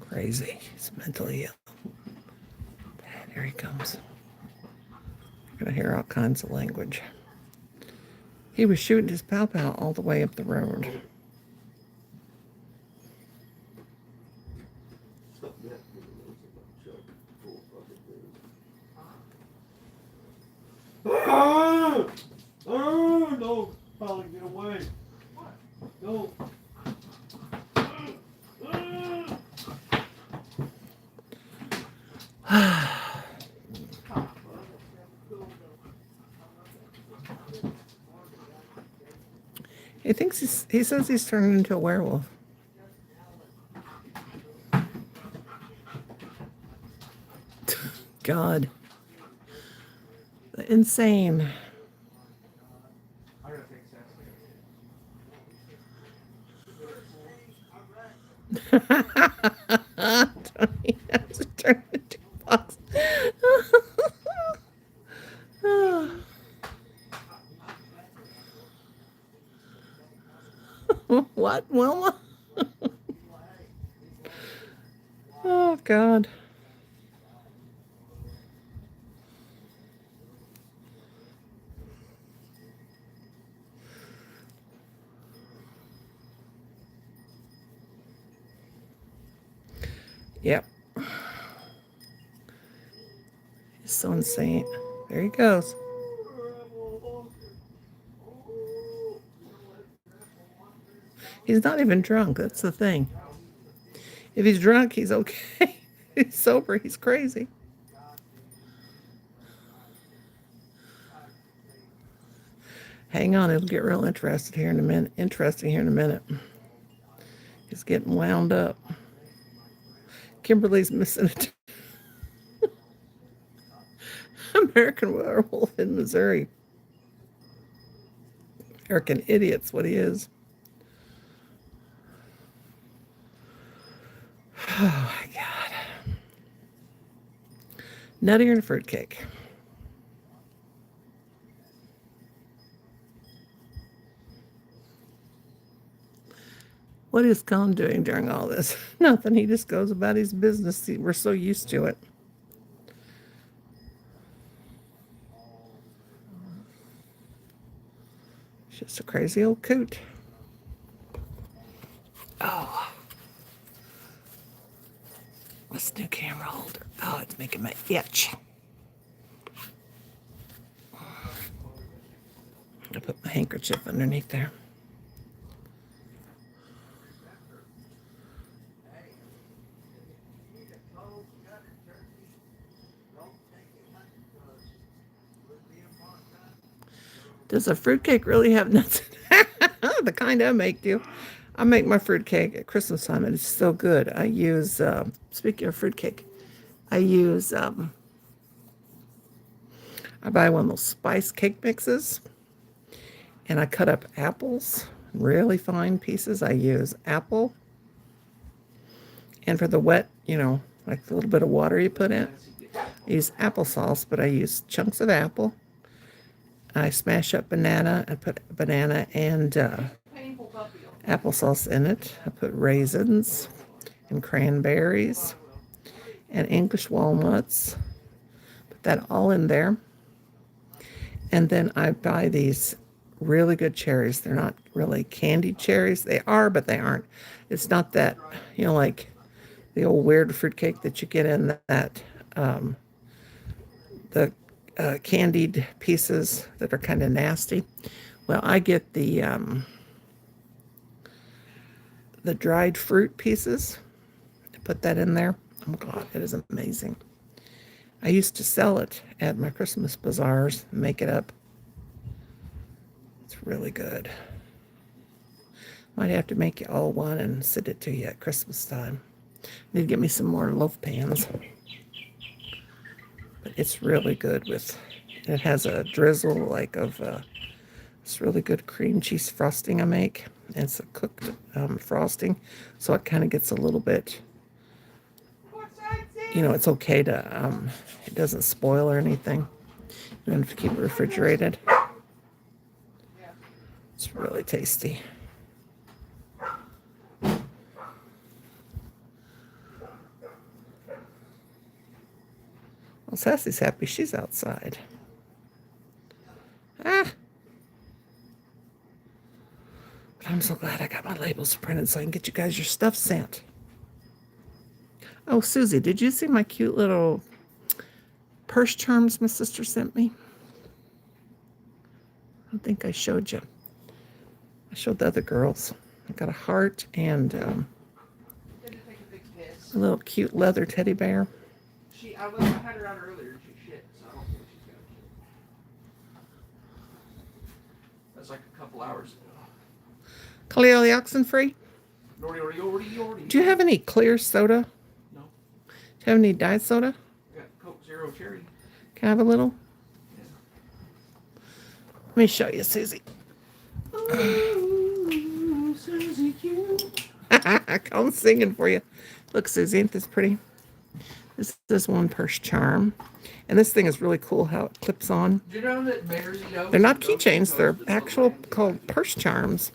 Crazy. He's mentally ill. And here he comes. You're going to hear all kinds of language. He was shooting his pow-pow all the way up the road. Oh, no, Polly, get away. No. He says he's turning into a werewolf. God. Insane. Tony has to turn into a box. What, Wilma? Oh, God. Yep. He's so insane. There he goes. He's not even drunk. That's the thing. If he's drunk, he's okay. He's sober. He's crazy. Hang on. It'll get real interesting here in a minute. He's getting wound up. Kimberly's missing it. American werewolf in Missouri. American idiot's what he is. Oh my God. Nuttier and fruitcake. What is Colin doing during all this? Nothing. He just goes about his business. We're so used to it. He's just a crazy old coot. Oh. What's the new camera holder? Oh, it's making my itch. I put my handkerchief underneath there. Does a fruitcake really have nuts in it? The kind I make do. I make my fruitcake at Christmas time, and it's so good. I use, speaking of fruitcake, I buy one of those spice cake mixes, and I cut up apples, really fine pieces. I use apple, and for the wet, like the little bit of water you put in, I use applesauce, but I use chunks of apple. I smash up banana and put banana and applesauce in it. I put raisins and cranberries and English walnuts. Put that all in there. And then I buy these really good cherries. They're not really candied cherries. They are, but they aren't. It's not that, like the old weird fruitcake that you get in that, the candied pieces that are kind of nasty. Well, I get the dried fruit pieces. I put that in there. Oh God, it is amazing. I used to sell it at my Christmas bazaars and make it up. It's really good. Might have to make you all one and send it to you at Christmas time. Need to get me some more loaf pans. But it's really good it has a drizzle of this really good cream cheese frosting I make. And it's a cooked frosting, so it kind of gets a little bit, it's okay to, it doesn't spoil or anything. You don't have to keep it refrigerated. It's really tasty. Well, Sassy's happy she's outside. But I'm so glad I got my labels printed so I can get you guys your stuff sent. Oh, Susie, did you see my cute little purse charms my sister sent me? I don't think I showed you. I showed the other girls. I got a heart and a little cute leather teddy bear. I had her out earlier and she shit, so I don't think she's got shit. That's like a couple hours ago. Cleo the Oxenfree? Yordy. Do you have any clear soda? No. Do you have any diet soda? I got Coke Zero Cherry. Can I have a little? Yeah. Let me show you, Susie. Ooh, Susie cute. I'm singing for you. Look, Susie, ain't this pretty? This is one purse charm. And this thing is really cool how it clips on. Do you know that bears eat oats? They're not keychains. They're actual called purse charms.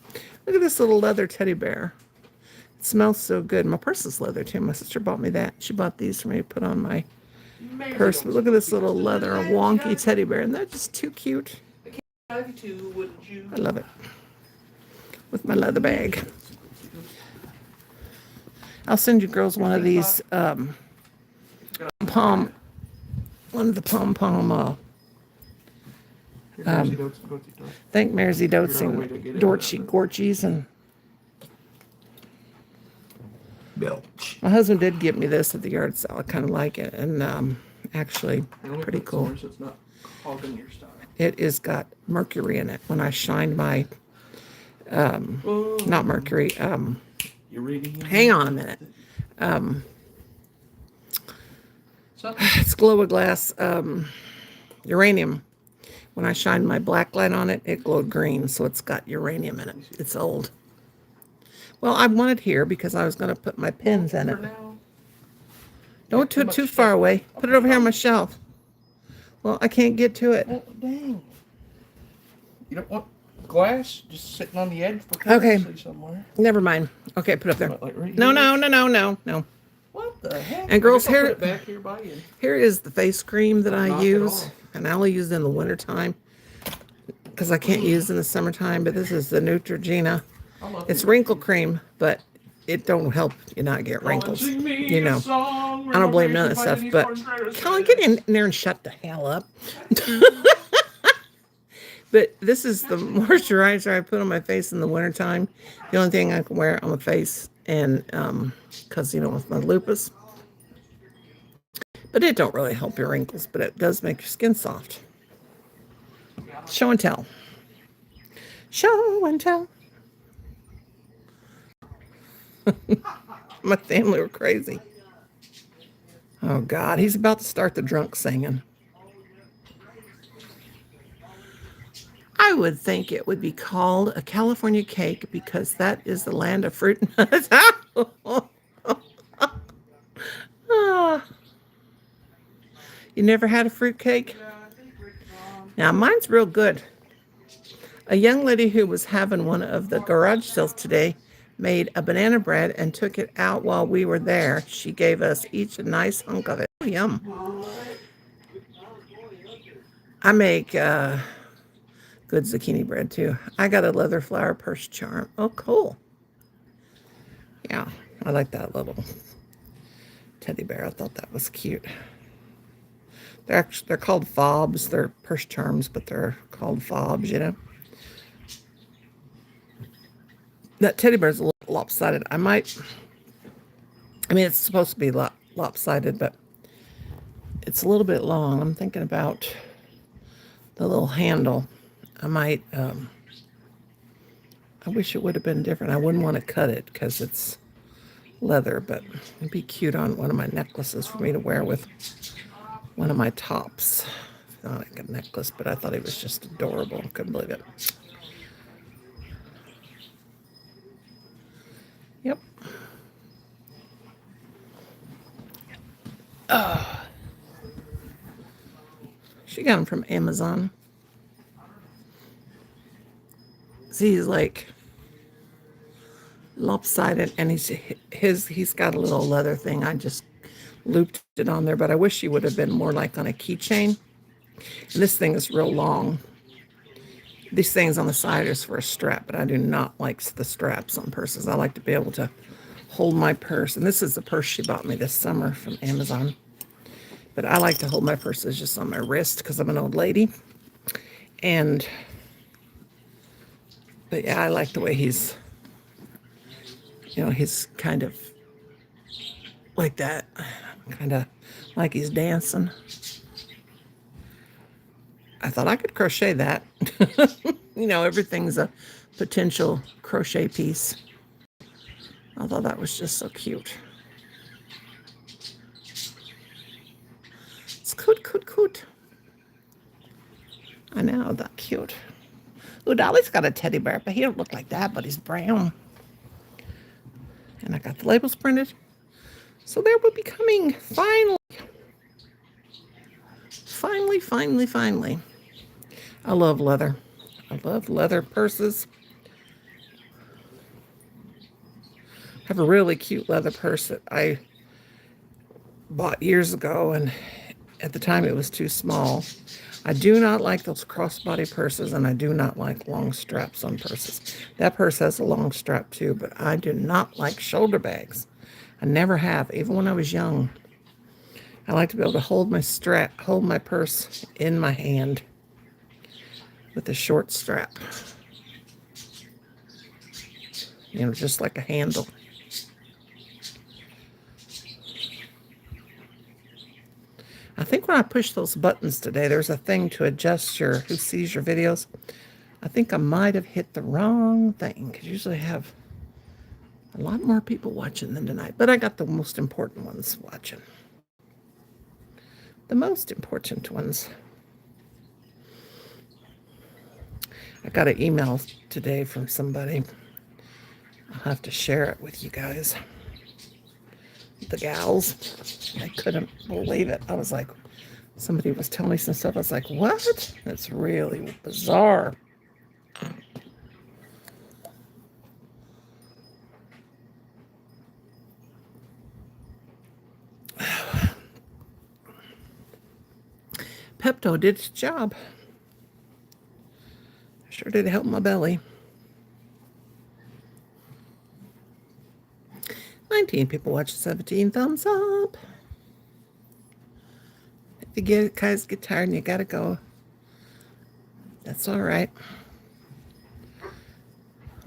Look at this little leather teddy bear. It smells so good. My purse is leather too. My sister bought me that. She bought these for me to put on my purse. But look at this little leather wonky teddy bear, and they're just too cute. Love you too, wouldn't you? I love it. With my leather bag. I'll send you girls one of these one of the pom-pom thank Mersey Dotes and Dorchy Gorchies, and Belch. my husband did give me this at the yard sale. I kind of like it, and actually pretty cool. So it's not hogging your style. It is got mercury in it. When I shined my not mercury, You're reading. hang on a minute. Something. It's glow glass uranium. When I shined my black light on it, it glowed green, so it's got uranium in it. It's old. Well, I want it here because I was going to put my pins in it. For now. Don't put it too far away. Put it over here on my shelf. Well, I can't get to it. Well, dang. You don't want glass just sitting on the edge for Okay. privacy somewhere. Never mind. Okay, put it up there. Like right No, here? no. What the heck? And girls, I guess I'll here- put it back here by you. Here is the face cream that I Knock it use, off. and I only use it in the wintertime because I can't use it in the summertime, but this is the Neutrogena. I love It's it. wrinkle cream, but it don't help you not get wrinkles. You know, I don't blame none of that stuff, but Colin, get in there and shut the hell up. But this is the moisturizer I put on my face in the wintertime. The only thing I can wear on my face, and because, you know, with my lupus. But it don't really help your wrinkles, but it does make your skin soft. Show and tell. Show and tell. My family were crazy. Oh, God. He's about to start the drunk singing. I would think it would be called a California cake because that is the land of fruit and nuts. Ah. You never had a fruit cake? Now, mine's real good. A young lady who was having one of the garage sales today made a banana bread and took it out while we were there. She gave us each a nice hunk of it. Oh, yum. I make good zucchini bread too. I got a leather flower purse charm. Oh, cool. Yeah, I like that little teddy bear. I thought that was cute. They're called fobs. They're purse charms, but they're called fobs, you know. That teddy bear's a little lopsided. I mean, it's supposed to be lopsided, but it's a little bit long. I'm thinking about the little handle. I might, I wish it would have been different. I wouldn't want to cut it because it's leather, but it'd be cute on one of my necklaces for me to wear with one of my tops. Not like a necklace, but I thought it was just adorable. Couldn't believe it. Yep. She got them from Amazon. See, he's like lopsided, and he's got a little leather thing. I just looped it on there, but I wish he would have been more like on a keychain. And this thing is real long. These things on the side is for a strap, but I do not like the straps on purses. I like to be able to hold my purse. And this is the purse she bought me this summer from Amazon. But I like to hold my purses just on my wrist because I'm an old lady. But yeah, I like the way he's, you know, he's kind of like that. Kind of like he's dancing. I thought I could crochet that. You know, everything's a potential crochet piece. I thought that was just so cute. It's cute. I know, that cute. Ooh, Dolly's got a teddy bear, but he don't look like that, but he's brown. And I got the labels printed. So there will be coming, finally. Finally. I love leather. I love leather purses. have a really cute leather purse that I bought years ago, and at the time it was too small. I do not like those crossbody purses, and I do not like long straps on purses. That purse has a long strap too, but I do not like shoulder bags. I never have, even when I was young. I like to be able to hold my purse in my hand with a short strap. You know, just like a handle. I think when I push those buttons today, there's a thing to adjust who sees your videos. I think I might have hit the wrong thing, because usually I have a lot more people watching than tonight. But I got the most important ones watching. The most important ones. I got an email today from somebody. I'll have to share it with you guys. The gals. I couldn't believe it. I was like, somebody was telling me some stuff. I was like, what? That's really bizarre. Pepto did its job. Sure did help my belly. 19 people watching, 17 thumbs up. If you guys get tired and you gotta go, that's all right.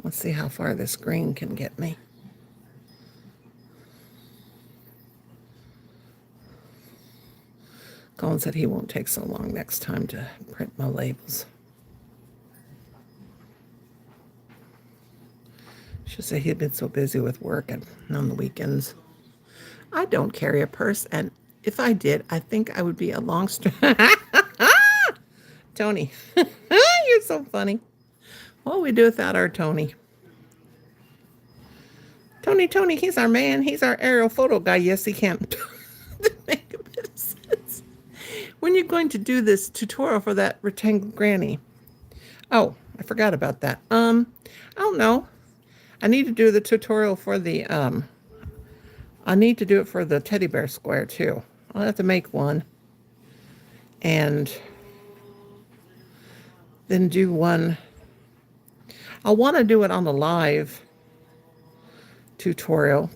Let's see how far this green can get me. Colin said he won't take so long next time to print my labels. She said he had been so busy with work and on the weekends. I don't carry a purse, and if I did, I think I would be a long strap. Tony, you're so funny. What would we do without our Tony? Tony, he's our man. He's our aerial photo guy. Yes, he can. Make a bit of sense. When you're going to do this tutorial for that rectangle granny? Oh, I forgot about that. I don't know. I need to do the tutorial for the, I need to do it for the teddy bear square too. I'll have to make one. And then do one. I want to do it on the live tutorial.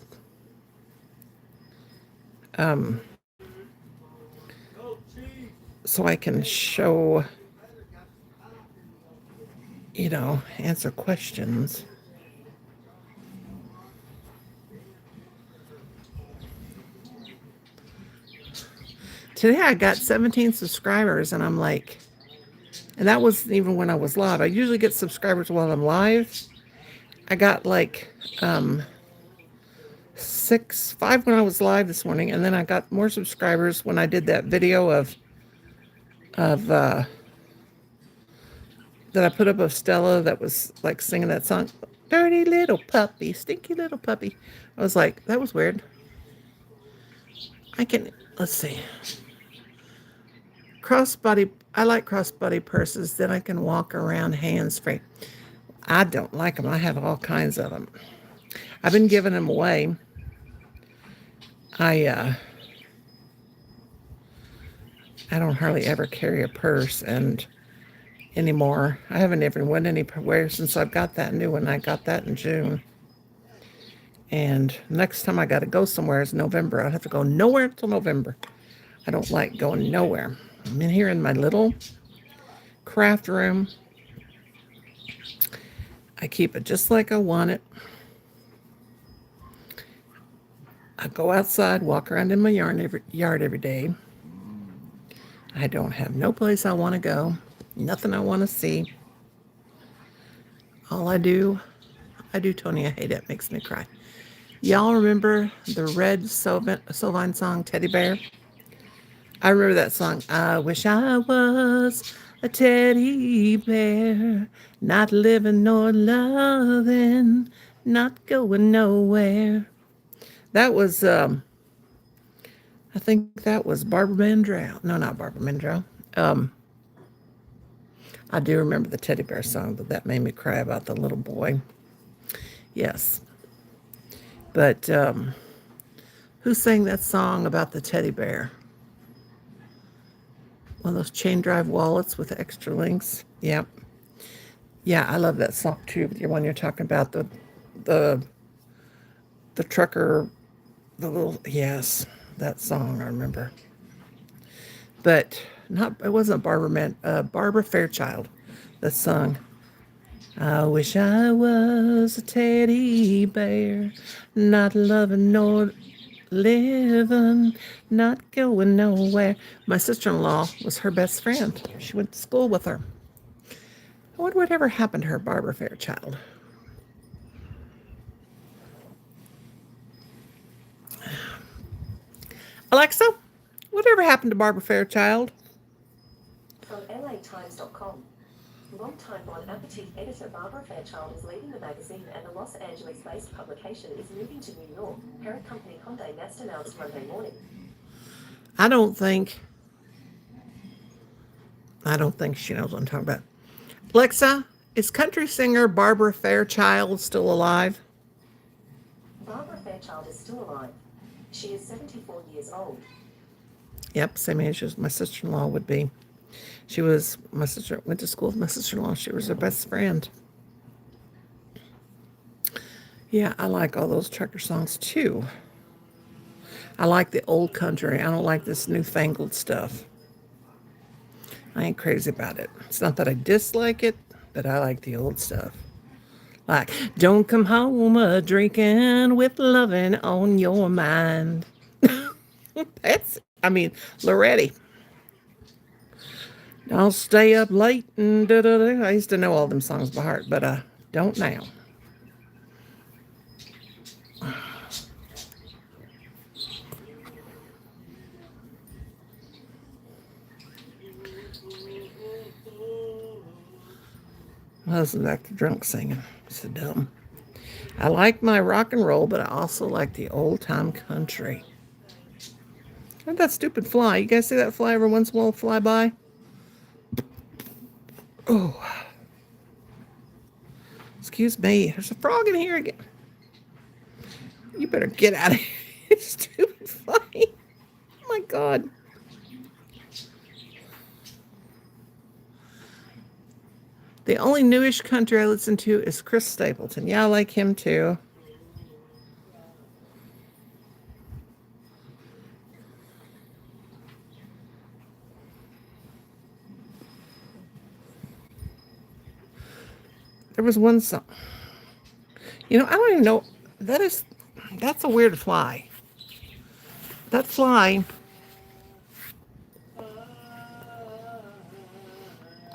So I can show, you know, answer questions. Today I got 17 subscribers, and I'm like, and that wasn't even when I was live. I usually get subscribers while I'm live. I got like 5 when I was live this morning, and then I got more subscribers when I did that video that I put up of Stella that was like singing that song, "Dirty little puppy, stinky little puppy." I was like, that was weird. Let's see. Crossbody, I like crossbody purses. Then I can walk around hands-free. I don't like them. I have all kinds of them. I've been giving them away. I don't hardly ever carry a purse anymore. I haven't ever went anywhere since I've got that new one. I got that in June. And next time I got to go somewhere is November. I'd have to go nowhere until November. I don't like going nowhere. I'm in here in my little craft room. I keep it just like I want it. I go outside, walk around in my yard every day. I don't have no place I want to go, nothing I want to see. All I do, Tony, I hate it. It makes me cry. Y'all remember the Red Sylvan song, Teddy Bear? I remember that song. I wish I was a teddy bear, not living nor loving, not going nowhere. That was, I think that was Barbara Mandrell. No, not Barbara Mandrell. I do remember the teddy bear song, but that made me cry about the little boy. Yes. But who sang that song about the teddy bear? One of those chain drive wallets with extra links. Yep. Yeah, I love that song too. The one you're talking about, the the trucker, the little, yes, that song I remember. But not, it wasn't Barbara Fairchild that sung. I wish I was a teddy bear, not loving nor living, not going nowhere. My sister-in-law was her best friend. She went to school with her. I wonder whatever happened to her, Barbara Fairchild. Alexa, whatever happened to Barbara Fairchild? From LATimes.com. Longtime Bon Appetit editor Barbara Fairchild is leaving the magazine and the Los Angeles-based publication is moving to New York, parent company Condé Nast announced Monday morning. I don't think she knows what I'm talking about. Alexa, is country singer Barbara Fairchild still alive? Barbara Fairchild is still alive. She is 74 years old. Yep, same age as my sister-in-law would be. My sister went to school with my sister-in-law. She was her best friend. Yeah, I like all those trucker songs too. I like the old country. I don't like this newfangled stuff. I ain't crazy about it. It's not that I dislike it, but I like the old stuff. Like, don't come home a-drinking with loving on your mind. Loretti. I'll stay up late and da-da-da. I used to know all them songs by heart, but I don't now. My husband's back to drunk singing. So dumb. I like my rock and roll, but I also like the old-time country. Look at that stupid fly. You guys see that fly every once in a while fly by? Oh. Excuse me. There's a frog in here again. You better get out of here, stupid fly. Oh, my God. The only newish country I listen to is Chris Stapleton. Yeah, I like him too. There was one song. I don't even know. That's a weird fly. That fly.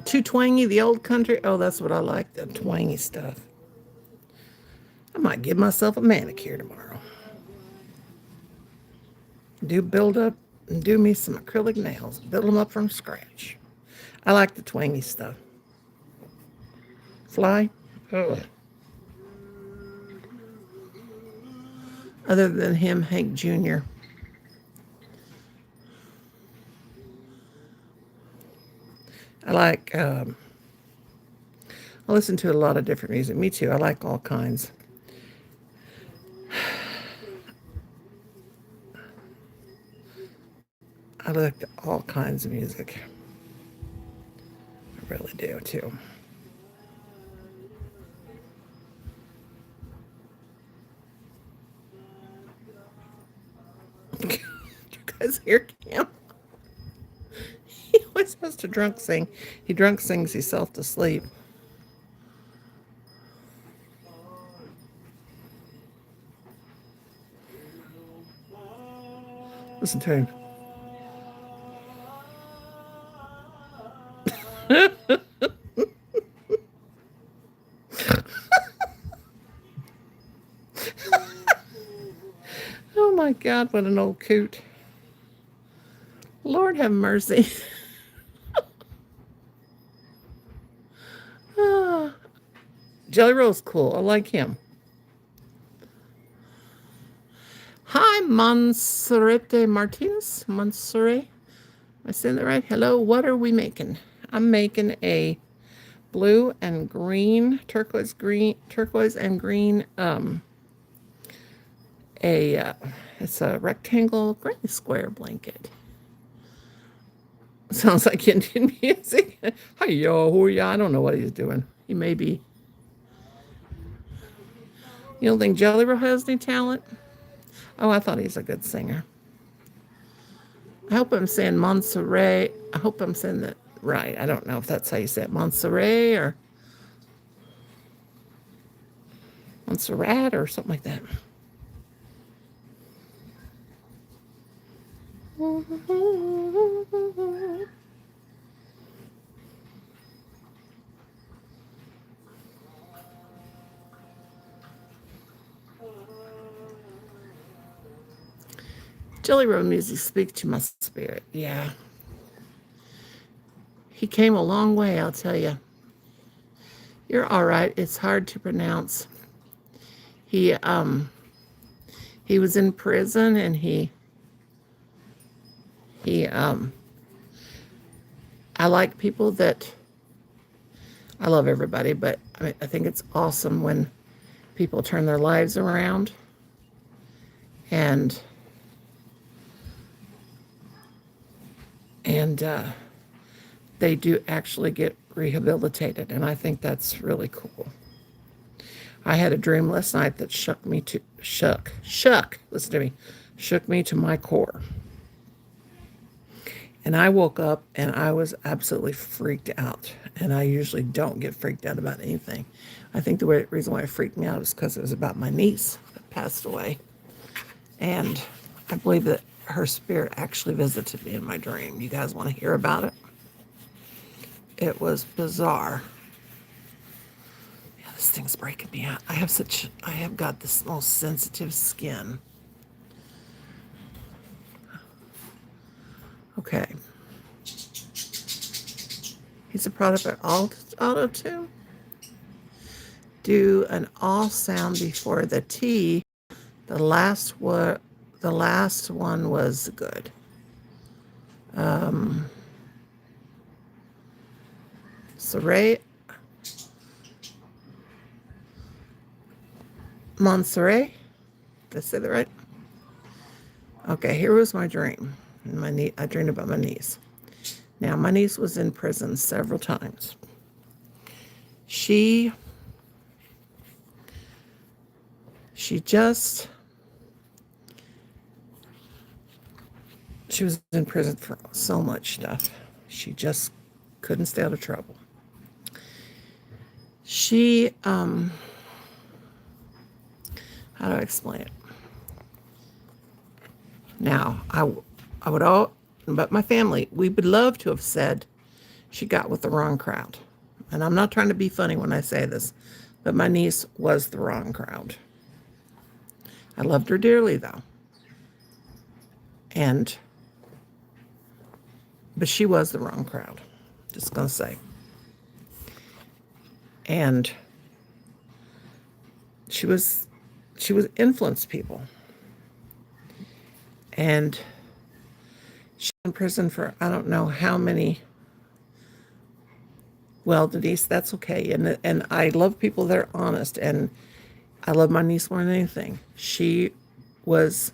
Too twangy, the old country. Oh, that's what I like, the twangy stuff. I might give myself a manicure tomorrow. Build up and do me some acrylic nails. Build them up from scratch. I like the twangy stuff. Fly? Ugh. Other than him, Hank Jr. I listen to a lot of different music. Me too. I like all kinds. I like all kinds of music. I really do too. Did you guys hear him? He always has to drunk sing. He drunk sings himself to sleep. Listen to him. Oh my God, what an old coot. Lord have mercy. Jelly Roll's cool. I like him. Hi, Monserrate Martinez. Monserrate. Am I saying that right? Hello. What are we making? I'm making a blue and green, turquoise and green it's a rectangle granny square blanket. Sounds like Indian music. Hi-yo, hoo-ya. I don't know what he's doing. He may be. You don't think Jelly Roll has any talent? Oh, I thought he's a good singer. I hope I'm saying Montserrat. I hope I'm saying that right. I don't know if that's how you say it. Montserrat or Montserrat or something like that. Jelly Roll music speaks to my spirit. Yeah. He came a long way, I'll tell you. You're all right. It's hard to pronounce. He was in prison and he I like people that I love everybody, but I think it's awesome when people turn their lives around and they do actually get rehabilitated, and I think that's really cool. I had a dream last night that listen to me, shook me to my core. And I woke up and I was absolutely freaked out. And I usually don't get freaked out about anything. I think the reason why it freaked me out is because it was about my niece that passed away. And I believe that her spirit actually visited me in my dream. You guys want to hear about it? It was bizarre. Yeah, this thing's breaking me out. I have got this most sensitive skin. Okay. He's a product of Auto-Tune. Do an all sound before the T. The last one was good. Montserrat. Did I say that right? Okay, here was my dream. I dreamed about my niece. Now, my niece was in prison several times. She was in prison for so much stuff. She just couldn't stay out of trouble. How do I explain it? Now, but my family, we would love to have said she got with the wrong crowd. And I'm not trying to be funny when I say this, but my niece was the wrong crowd. I loved her dearly, though. But she was the wrong crowd. Just gonna say. And she influenced people. And she was in prison for I don't know how many. Well, Denise, that's okay. And I love people that are honest. And I love my niece more than anything. She was,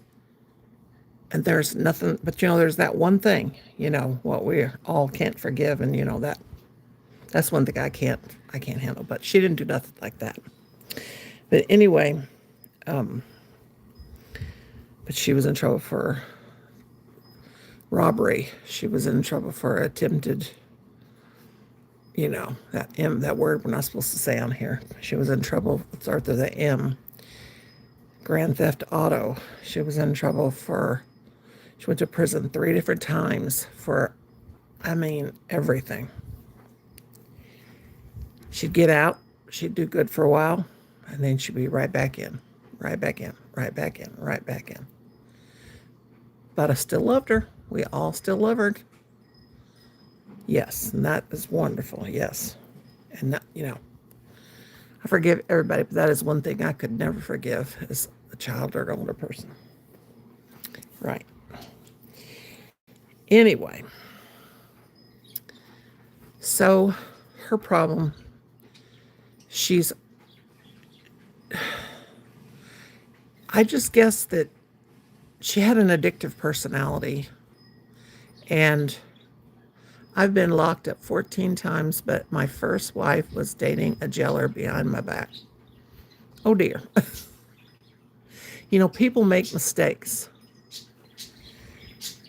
and there's nothing, but there's that one thing, what we all can't forgive. And that's one thing I can't handle, but she didn't do nothing like that. But anyway, but she was in trouble for robbery. She was in trouble for attempted, that word we're not supposed to say on here. She was in trouble. It starts with the M. Grand theft auto. She was in trouble she went to prison 3 different times for, everything. She'd get out. She'd do good for a while. And then she'd be right back in. Right back in. Right back in. Right back in. But I still loved her. We all still love her. Yes, and that is wonderful. Yes. And that, I forgive everybody, but that is one thing I could never forgive is a child or an older person. Right. Anyway. So her problem, I just guess that she had an addictive personality. And I've been locked up 14 times, but my first wife was dating a jailer behind my back. Oh dear. You know, people make mistakes.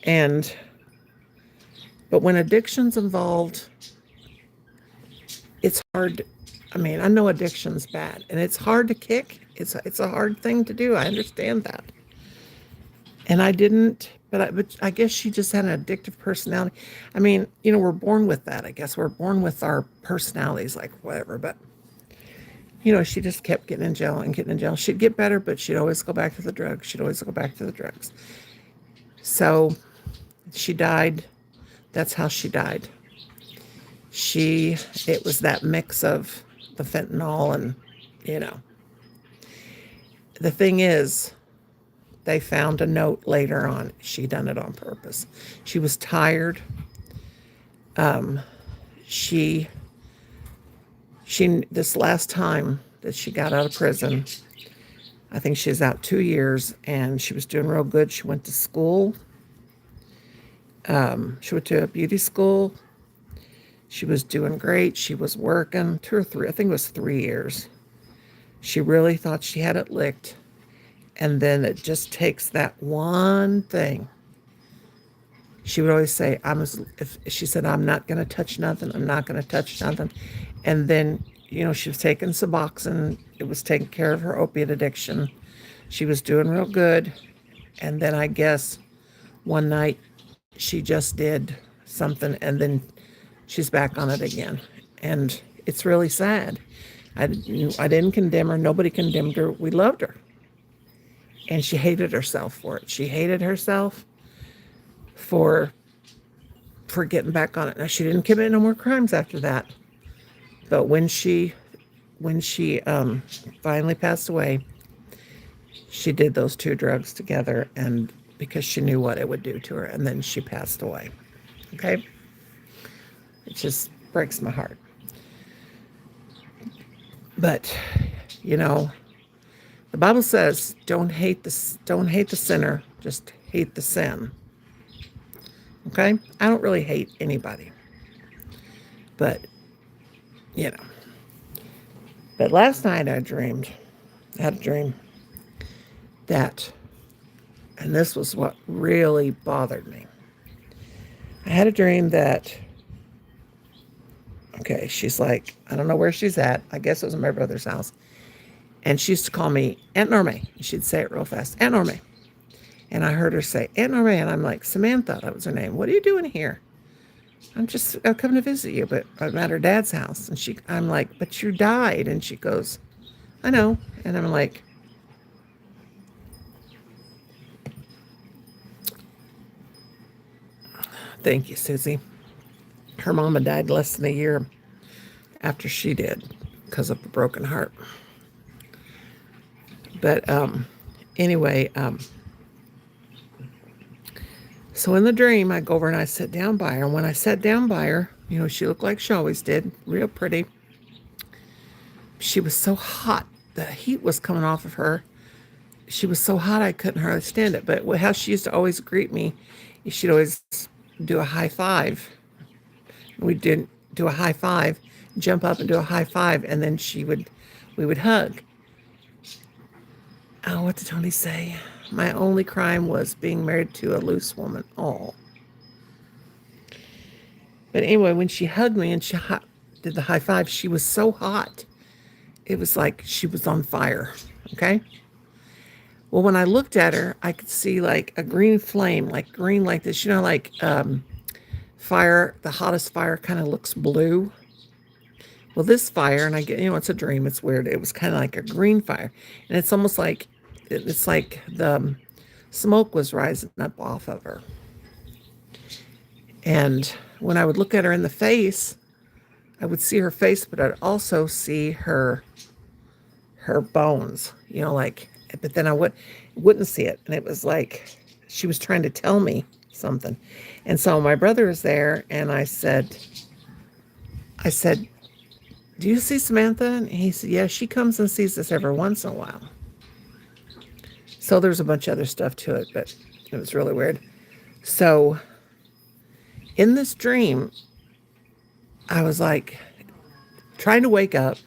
But when addiction's involved, it's hard. I mean, I know addiction's bad and it's hard to kick. It's a hard thing to do. I understand that. And I didn't, but I guess she just had an addictive personality. I mean, you know, we're born with that. I guess we're born with our personalities, like whatever. But you know, she just kept getting in jail and getting in jail. She'd get better, but she'd always go back to the drugs. She'd always go back to the drugs. So she died. That's how she died. It was that mix of the fentanyl and, you know. The thing is, they found a note later on. She done it on purpose. She was tired. She this last time that she got out of prison, I think she was out 2 years and she was doing real good. She went to school. She went to a beauty school. She was doing great. She was working 2 or 3, I think it was 3 years. She really thought she had it licked. And then it just takes that one thing. She would always say, she said, I'm not going to touch nothing. I'm not going to touch nothing. And then, you know, she was taking Suboxone. It was taking care of her opiate addiction. She was doing real good. And then I guess one night she just did something and then she's back on it again. And it's really sad. I didn't condemn her. Nobody condemned her. We loved her. And she hated herself for it. She hated herself for getting back on it. Now, she didn't commit no more crimes after that. But when she finally passed away, she did those 2 drugs together, and because she knew what it would do to her, and then she passed away. Okay? It just breaks my heart. But, you know, the Bible says, don't hate the sinner, just hate the sin. Okay? I don't really hate anybody. But, you know. But last night I had a dream that, and this was what really bothered me. I had a dream that, okay, she's like, I don't know where she's at. I guess it was in my brother's house. And she used to call me Aunt Normie. She'd say it real fast, Aunt Normie. And I heard her say, Aunt Normie. And I'm like, Samantha, that was her name. What are you doing here? I'm coming to visit you, but I'm at her dad's house. And I'm like, but you died. And she goes, I know. And I'm like, thank you, Susie. Her mama died less than a year after she did because of a broken heart. But anyway, so in the dream, I go over and I sit down by her. And when I sat down by her, you know, she looked like she always did, real pretty. She was so hot. The heat was coming off of her. She was so hot I couldn't hardly stand it. But how she used to always greet me, she'd always do a high five. We did do a high five, jump up and do a high five, and then we would hug. Oh, what did Tony say? My only crime was being married to a loose woman. Oh. But anyway, when she hugged me and she did the high five, she was so hot. It was like she was on fire. Okay? Well, when I looked at her, I could see like a green flame, like green like this. You know, like fire, the hottest fire kind of looks blue. Well, this fire, and I get, you know, it's a dream. It's weird. It was kind of like a green fire. And it's almost like, it's like the smoke was rising up off of her. And when I would look at her in the face, I would see her face, but I'd also see her bones, you know, like, but then I wouldn't see it. And it was like she was trying to tell me something. And so my brother was there, and I said, do you see Samantha? And he said, yeah, she comes and sees us every once in a while. So there's a bunch of other stuff to it, but it was really weird. So in this dream, I was like trying to wake up.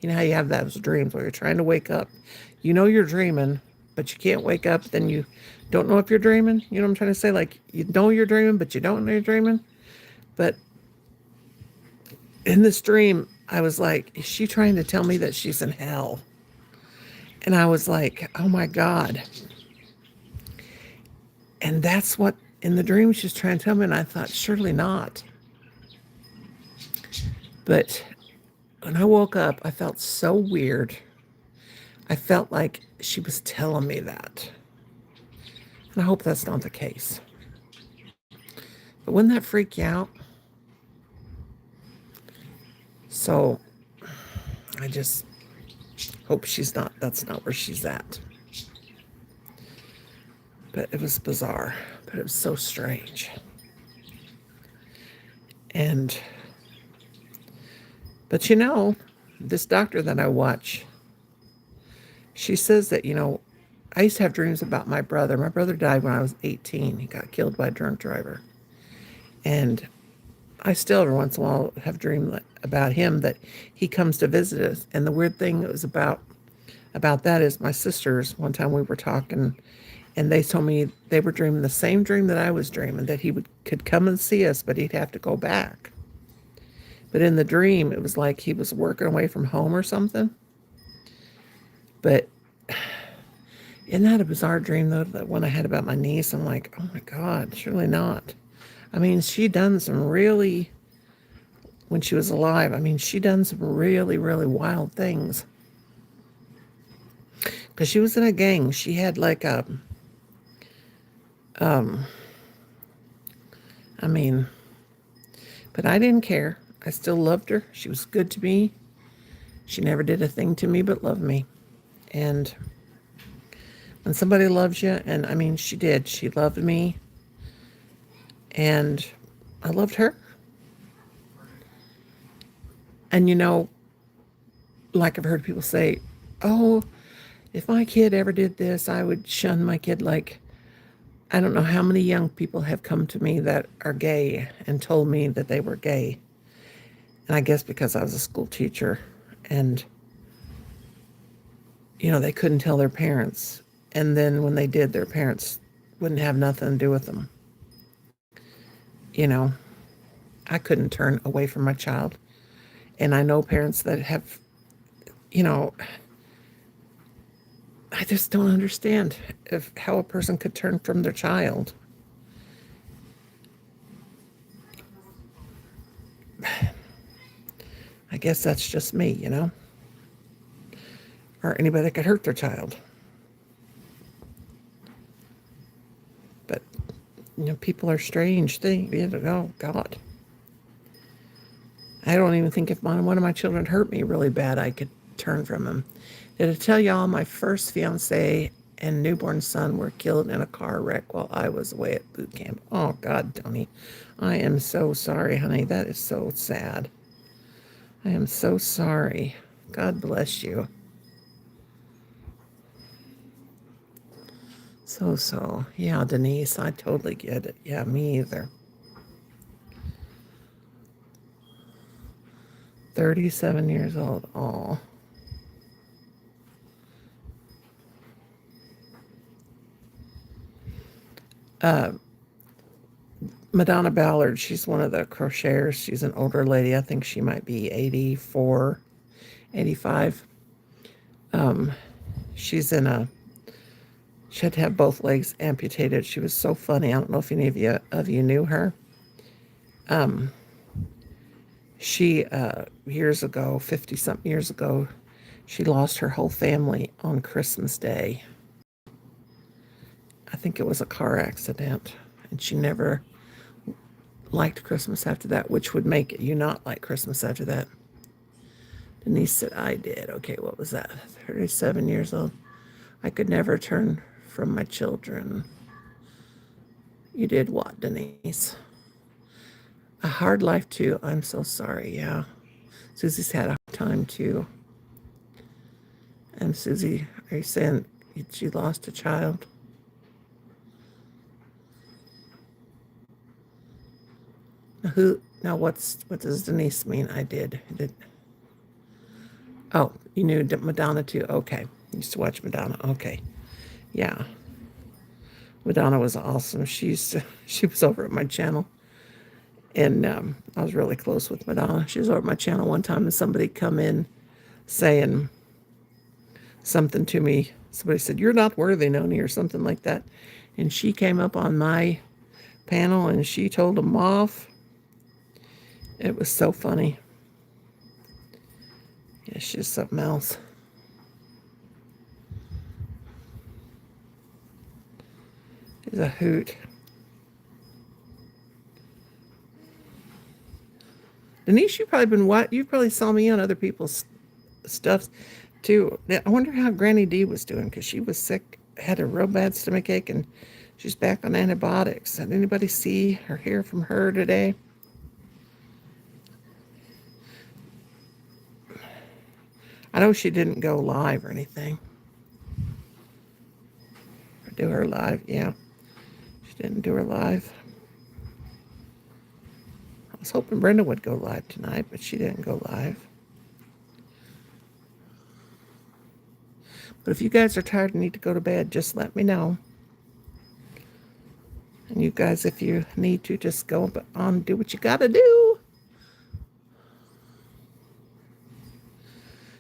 You know how you have those dreams where you're trying to wake up. You know you're dreaming, but you can't wake up. Then you don't know if you're dreaming. You know what I'm trying to say? Like, you know you're dreaming, but you don't know you're dreaming. But in this dream, I was like, is she trying to tell me that she's in hell? And I was like, oh my God. And that's what in the dream she's trying to tell me. And I thought, surely not. But when I woke up, I felt so weird. I felt like she was telling me that. And I hope that's not the case. But wouldn't that freak you out? So I just hope that's not where she's at. But it was bizarre, but it was so strange. But you know, this doctor that I watch, she says that, you know, I used to have dreams about my brother. My brother died when I was 18. He got killed by a drunk driver. And I still every once in a while have dreamed about him, that he comes to visit us. And the weird thing that was about that is my sisters, one time we were talking, and they told me they were dreaming the same dream that I was dreaming, that he could come and see us, but he'd have to go back. But in the dream, it was like he was working away from home or something. But isn't that a bizarre dream, though, that one I had about my niece? I'm like, oh my God, surely not. I mean, she done some really, when she was alive, I mean, she done some really, really wild things. Because she was in a gang. She had like a, I mean, but I didn't care. I still loved her. She was good to me. She never did a thing to me but love me. And when somebody loves you, and I mean, she did. She loved me. And I loved her. And you know, like I've heard people say, oh, if my kid ever did this, I would shun my kid. Like, I don't know how many young people have come to me that are gay and told me that they were gay. And I guess because I was a school teacher, and, you know, they couldn't tell their parents. And then when they did, their parents wouldn't have nothing to do with them. You know, I couldn't turn away from my child. And I know parents that have, you know, I just don't understand how a person could turn from their child. I guess that's just me, you know, or anybody that could hurt their child. But, you know, people are strange things. Oh, God. I don't even think if one of my children hurt me really bad, I could turn from him. Did I tell y'all my first fiance and newborn son were killed in a car wreck while I was away at boot camp? Oh, God, Tony. I am so sorry, honey. That is so sad. I am so sorry. God bless you. So. Yeah, Denise, I totally get it. Yeah, me either. 37 years old. Oh. Madonna Ballard, she's one of the crocheters. She's an older lady. I think she might be 84, 85. She had to have both legs amputated. She was so funny. I don't know if any of you knew her. She, years ago, 50-something years ago, she lost her whole family on Christmas Day. I think it was a car accident. And she never liked Christmas after that, which would make you not like Christmas after that. Denise said, I did. Okay, what was that? 37 years old. I could never turn from my children. You did what, Denise? A hard life, too. I'm so sorry, yeah. Susie's had a hard time, too. And Susie, are you saying She lost a child. Now what does Denise mean? I did. Oh, you knew Madonna too. Okay. Used to watch Madonna. Okay. Yeah. Madonna was awesome. She was over at my channel. And I was really close with Madonna. She was over at my channel one time, and somebody come in saying something to me. Somebody said, "You're not worthy, Noni," or something like that. And she came up on my panel and she told them off. It was so funny. Yeah, she's something else. She's a hoot. Denise, you've probably saw me on other people's stuff too. I wonder how Granny D was doing, because she was sick, had a real bad stomach ache, and she's back on antibiotics. Did anybody see or hear from her today? I know she didn't go live or anything. Or do her live, yeah. She didn't do her live. I was hoping Brenda would go live tonight, but she didn't go live. But if you guys are tired and need to go to bed, just let me know. And you guys, if you need to, just go on and do what you gotta do.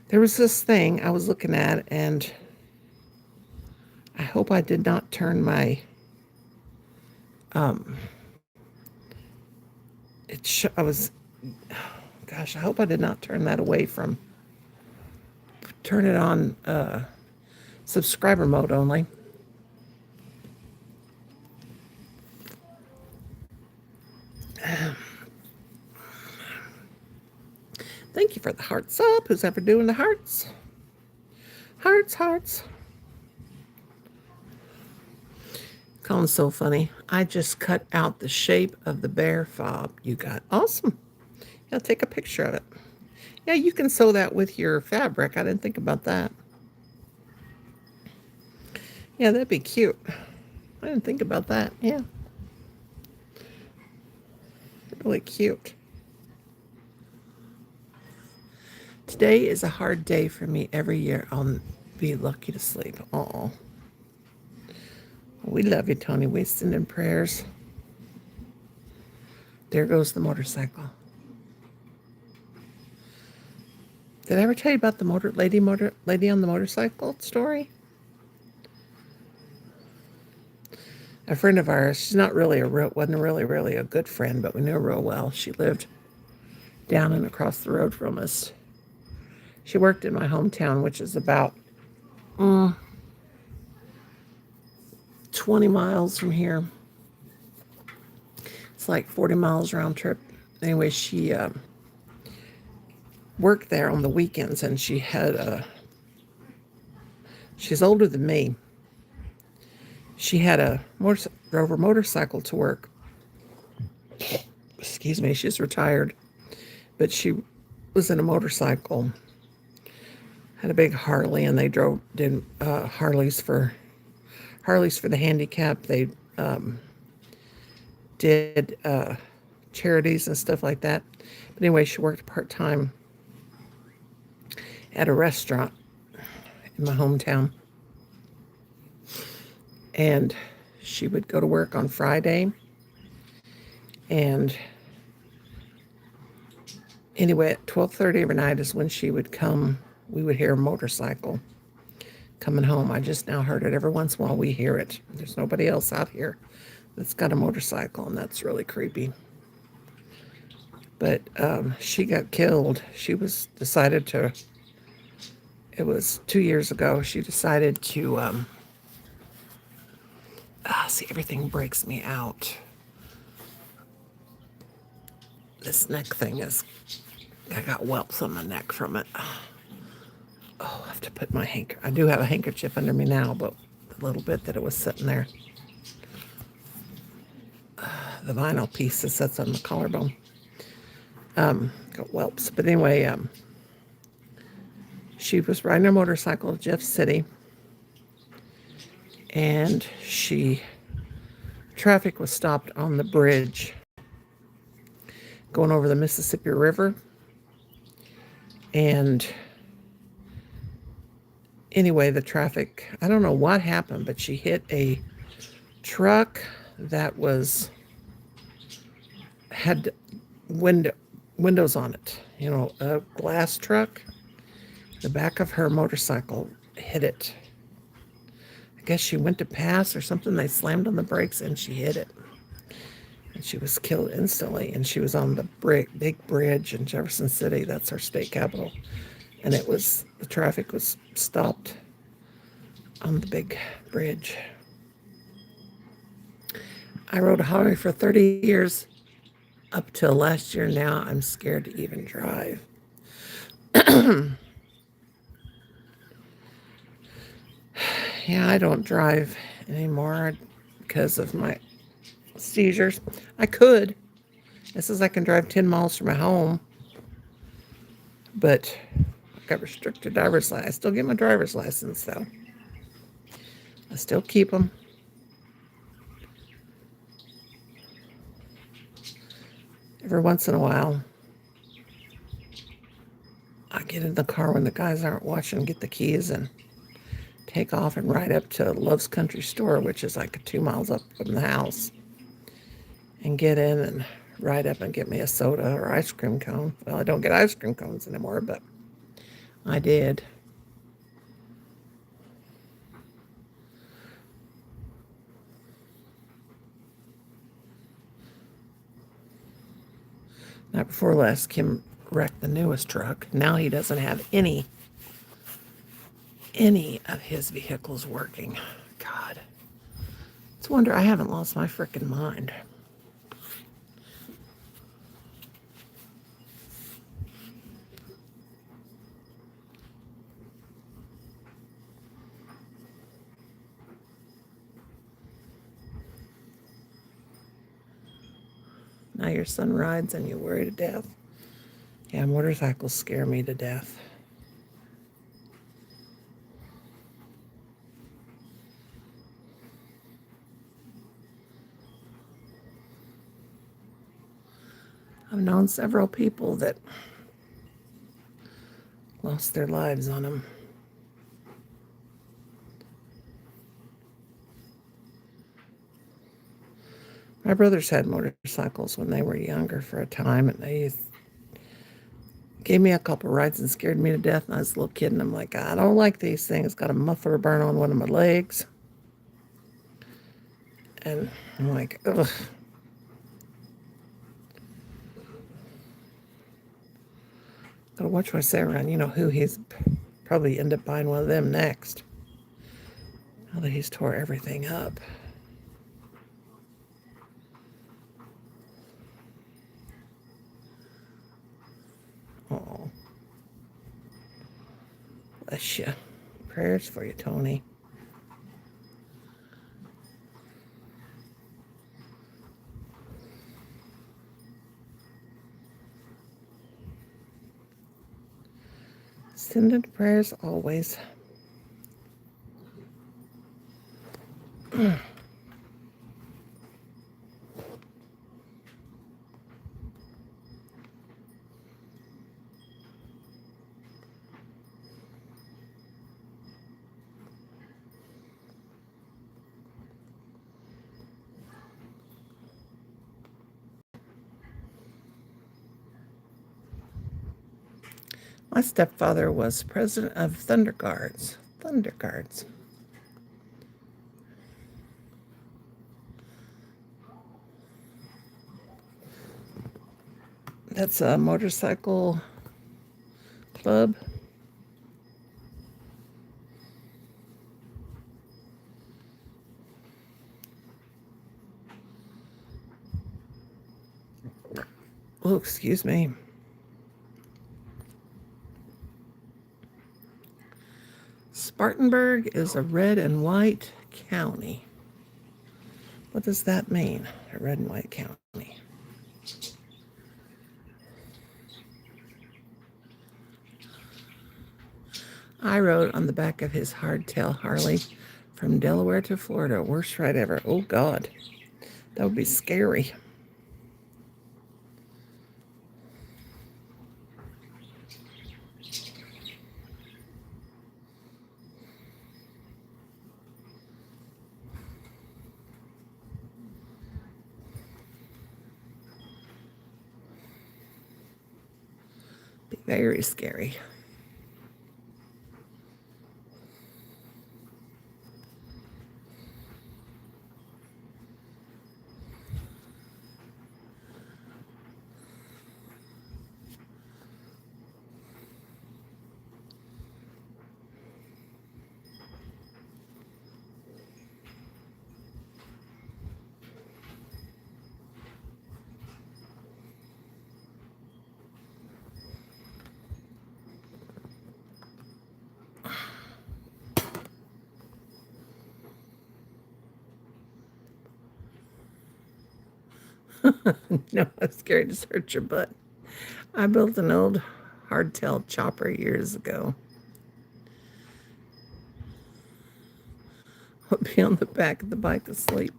There was this thing I was looking at, and I hope I did not turn my I hope I did not turn that away from, turn it on subscriber mode only. Thank you for the hearts up. Who's ever doing the hearts? Hearts. Colin's so funny. I just cut out the shape of the bear fob you got. Awesome. Yeah, take a picture of it. Yeah, you can sew that with your fabric. I didn't think about that. Yeah, that'd be cute. I didn't think about that. Yeah. Really cute. Today is a hard day for me. Every year I'll be lucky to sleep. Oh, we love you, Tony. We send in prayers. There goes the motorcycle. Did I ever tell you about the lady on the motorcycle story? A friend of ours. She's not really wasn't really a good friend, but we knew her real well. She lived down and across the road from us. She worked in my hometown, which is about 20 miles from here. It's like 40 miles round trip. Anyway, she worked there on the weekends, and she had she's older than me. She had drove her motorcycle to work. Excuse me, she's retired, but she was in a motorcycle. Had a big Harley, and they did Harleys for the handicap. They did charities and stuff like that. But anyway, she worked part-time at a restaurant in my hometown. And she would go to work on Friday. And anyway, at 12:30 every night is when she would come. We would hear a motorcycle coming home. I just now heard it. Every once in a while we hear it. There's nobody else out here that's got a motorcycle, and that's really creepy. But she got killed. It was 2 years ago, she decided to, see, everything breaks me out. This neck thing I got whelps on my neck from it. Oh, I have to put I do have a handkerchief under me now, but the little bit that it was sitting there. The vinyl piece that sits on the collarbone. Got whelps. But anyway, she was riding her motorcycle to Jeff City. and traffic was stopped on the bridge going over the Mississippi River. And anyway, the traffic, I don't know what happened, but she hit a truck that had windows on it, a glass truck. The back of her motorcycle hit it. I guess she went to pass or something. They slammed on the brakes and she hit it. And she was killed instantly. And she was on the big bridge in Jefferson City. That's our state capital. And the traffic was stopped on the big bridge. I rode a Harley for 30 years up till last year. Now I'm scared to even drive. Yeah, I don't drive anymore because of my seizures. I could. It says I can drive 10 miles from my home, but I've got restricted driver's license. I still get my driver's license, though. I still keep them. Every once in a while, I get in the car when the guys aren't watching, get the keys, and take off and ride up to Love's Country Store, which is like 2 miles up from the house, and get in and ride up and get me a soda or ice cream cone. Well, I don't get ice cream cones anymore, but I did. Night before last, Kim wrecked the newest truck. Now he doesn't have any of his vehicles working. God. It's a wonder I haven't lost my frickin' mind. Now your son rides and you worry to death. Yeah, motorcycles scare me to death. I've known several people that lost their lives on them. My brothers had motorcycles when they were younger for a time, and they gave me a couple rides and scared me to death. And I was a little kid, and I'm like, I don't like these things. Got a muffler burn on one of my legs. And I'm like, ugh. Gotta watch what I say around. You know who he's probably end up buying one of them next. Now that he's tore everything up. Oh. Bless you. Prayers for you, Tony. Sending prayers always. My stepfather was president of Thunder Guards. Thunder Guards. That's a motorcycle club. Oh, excuse me. Spartanburg is a red and white county. What does that mean, a red and white county? I rode on the back of his hardtail Harley From Delaware to Florida, worst ride ever. Oh, God. That would be scary. Be very scary. No, I'm scared to hurt your butt. I built an old hardtail chopper years ago. I'll be on the back of the bike asleep.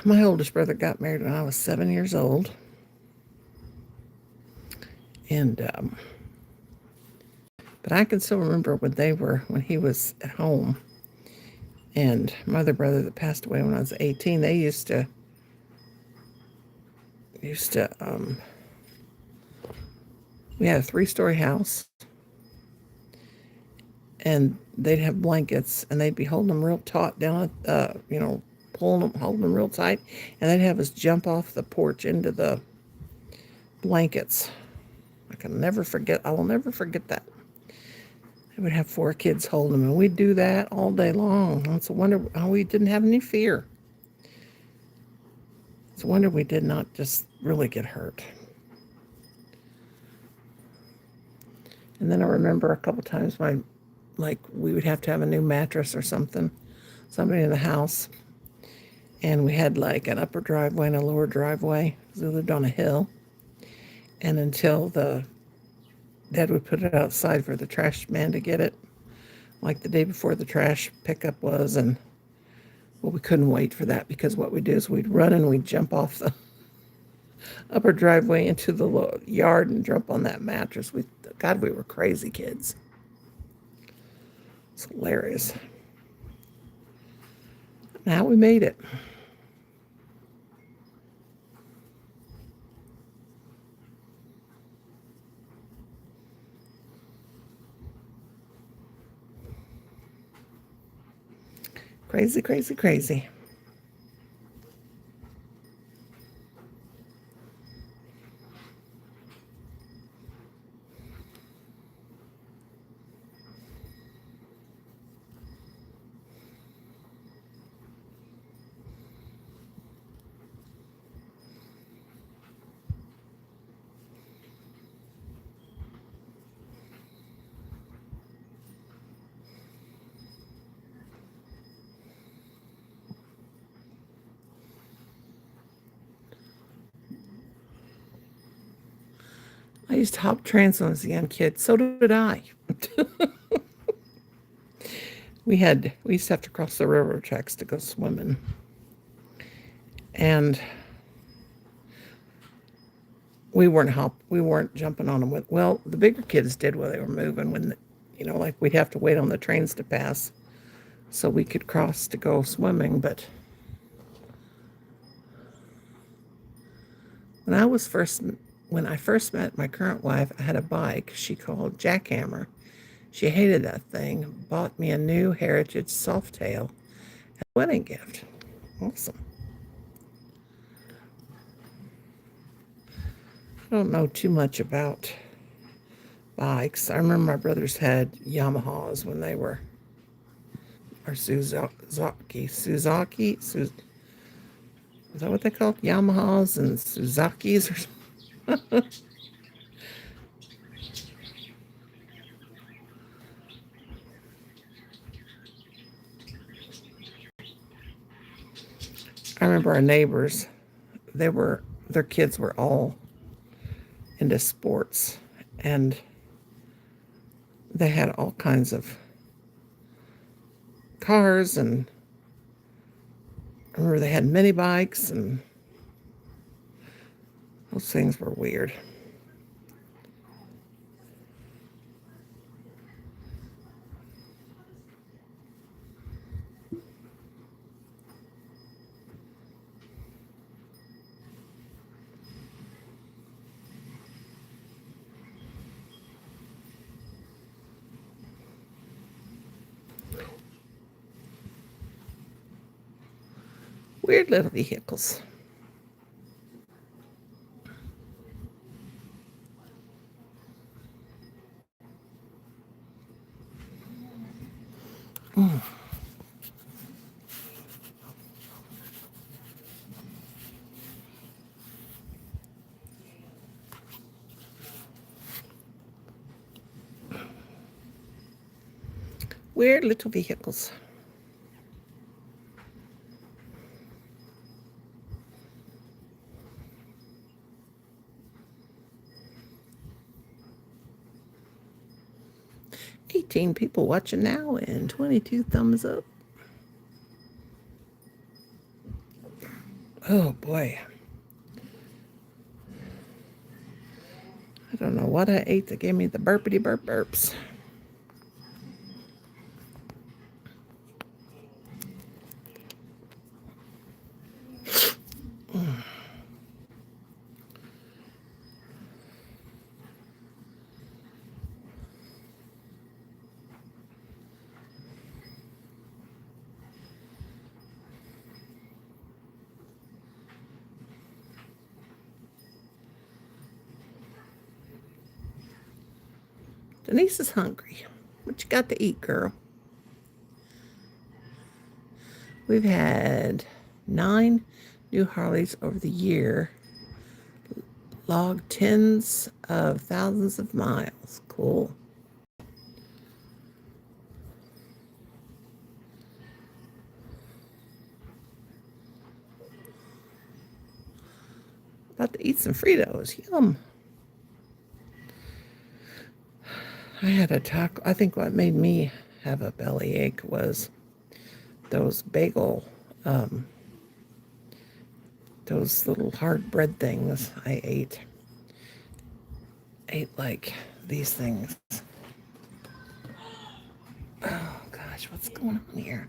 My oldest brother got married when I was 7 years old. And, but I can still remember when he was at home. And my other brother that passed away when I was 18, they used to, we had a 3-story house. And they'd have blankets, and they'd be holding them real taut down, holding them real tight. And they'd have us jump off the porch into the blankets. I will never forget that. They would have 4 kids holding them, and we'd do that all day long. It's a wonder how we didn't have any fear. It's a wonder we did not just really get hurt. And then I remember a couple times we would have to have a new mattress or something, somebody in the house. And we had like an upper driveway and a lower driveway because we lived on a hill. And until Dad would put it outside for the trash man to get it, like the day before the trash pickup was. And well, we couldn't wait for that because what we'd do is we'd run and we'd jump off the upper driveway into the yard and jump on that mattress. God, we were crazy kids. It's hilarious. Now we made it. Crazy, crazy, crazy. I used to hop trains when I was a young kid. So did I. We used to have to cross the railroad tracks to go swimming. And we weren't jumping on them the bigger kids did while they were moving like we'd have to wait on the trains to pass so we could cross to go swimming. But when I first met my current wife, I had a bike she called Jackhammer. She hated that thing, bought me a new Heritage Softail as a wedding gift. Awesome. I don't know too much about bikes. I remember my brothers had Yamahas when they were, or Suzuki. Is that what they call Yamahas and Suzukis or something? I remember our neighbors. They their kids were all into sports, and they had all kinds of cars, and I remember they had mini bikes, and those things were weird. Weird little vehicles. Weird little vehicles. $18 people watching now and 22 thumbs up. Oh boy. I don't know what I ate that gave me the burpity burps. Denise is hungry. What you got to eat, girl? We've had 9 new Harleys over the year. Logged tens of thousands of miles. Cool. About to eat some Fritos. Yum. I had a taco. I think what made me have a bellyache was those bagel, those little hard bread things I ate. Ate like these things. Oh gosh, what's going on here?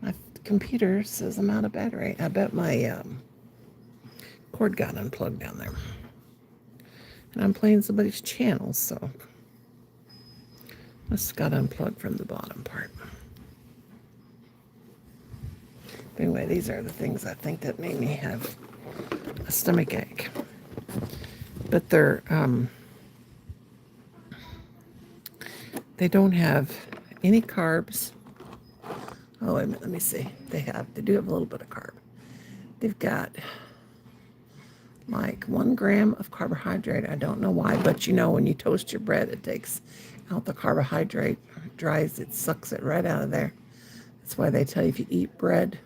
My computer says I'm out of battery. I bet my cord got unplugged down there. And I'm playing somebody's channel, so this got unplugged from the bottom part. Anyway, these are the things I think that made me have a stomach ache. But they're, they don't have any carbs. Oh, wait a minute, let me see. They do have a little bit of carb. They've got like 1 gram of carbohydrate. I don't know why, but you know, when you toast your bread, it takes out the carbohydrate, dries it, sucks it right out of there. That's why they tell you if you eat bread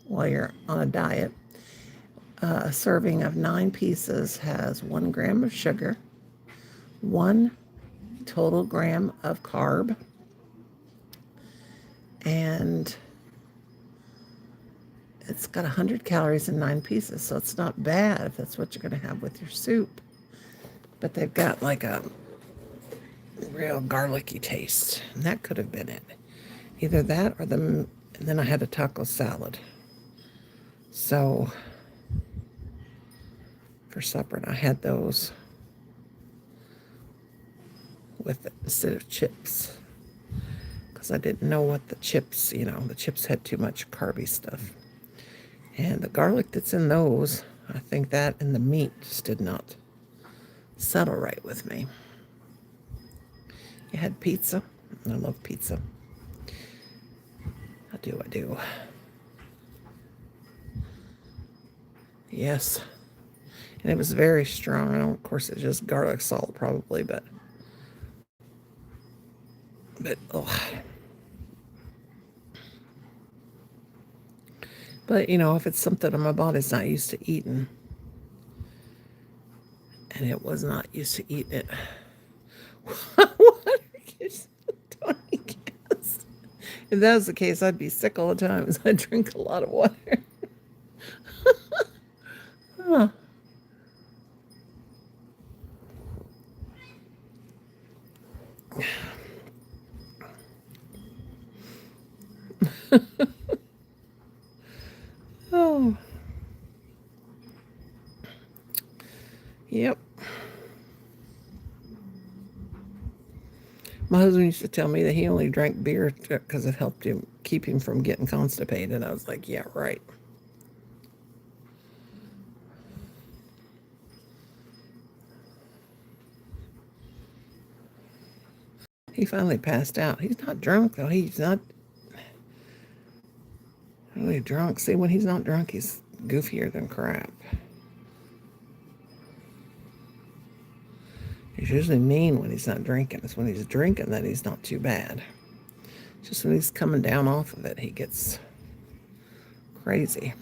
while you're on a diet, a serving of 9 pieces has 1 gram of sugar, 1 total gram of carb, and it's got 100 calories in 9 pieces, so it's not bad if that's what you're going to have with your soup. But they've got like a real garlicky taste, and that could have been it. Either that or and then I had a taco salad. So for supper, and I had those with it instead of chips, because I didn't know what the chips, the chips had too much carby stuff. And the garlic that's in those, I think that and the meat just did not settle right with me. You had pizza. I love pizza. I do. Yes. And it was very strong. Of course, it's just garlic salt probably, but oh. But, if it's something that my body's not used to eating, And it was not used to eating it. Water gives Tony gas. If that was the case, I'd be sick all the time because I drink a lot of water. Huh. Oh. Yep. My husband used to tell me that he only drank beer because it helped him keep him from getting constipated. I was like, yeah, right. He finally passed out. He's not drunk, though. He's not really drunk. See, when he's not drunk, he's goofier than crap. He's usually mean when he's not drinking. It's when he's drinking that he's not too bad. Just when he's coming down off of it, he gets crazy.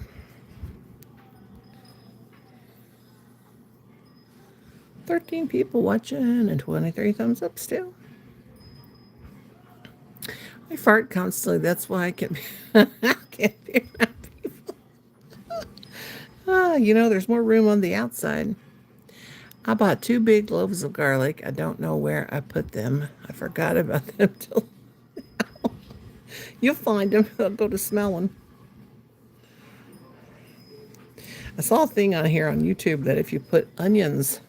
"13 people watching and 23 thumbs up still." I fart constantly. That's why I can't be, I can't be around people. There's more room on the outside. I bought 2 big loaves of garlic. I don't know where I put them. I forgot about them till now. You'll find them. I'll go to smelling. I saw a thing on here on YouTube that if you put onions,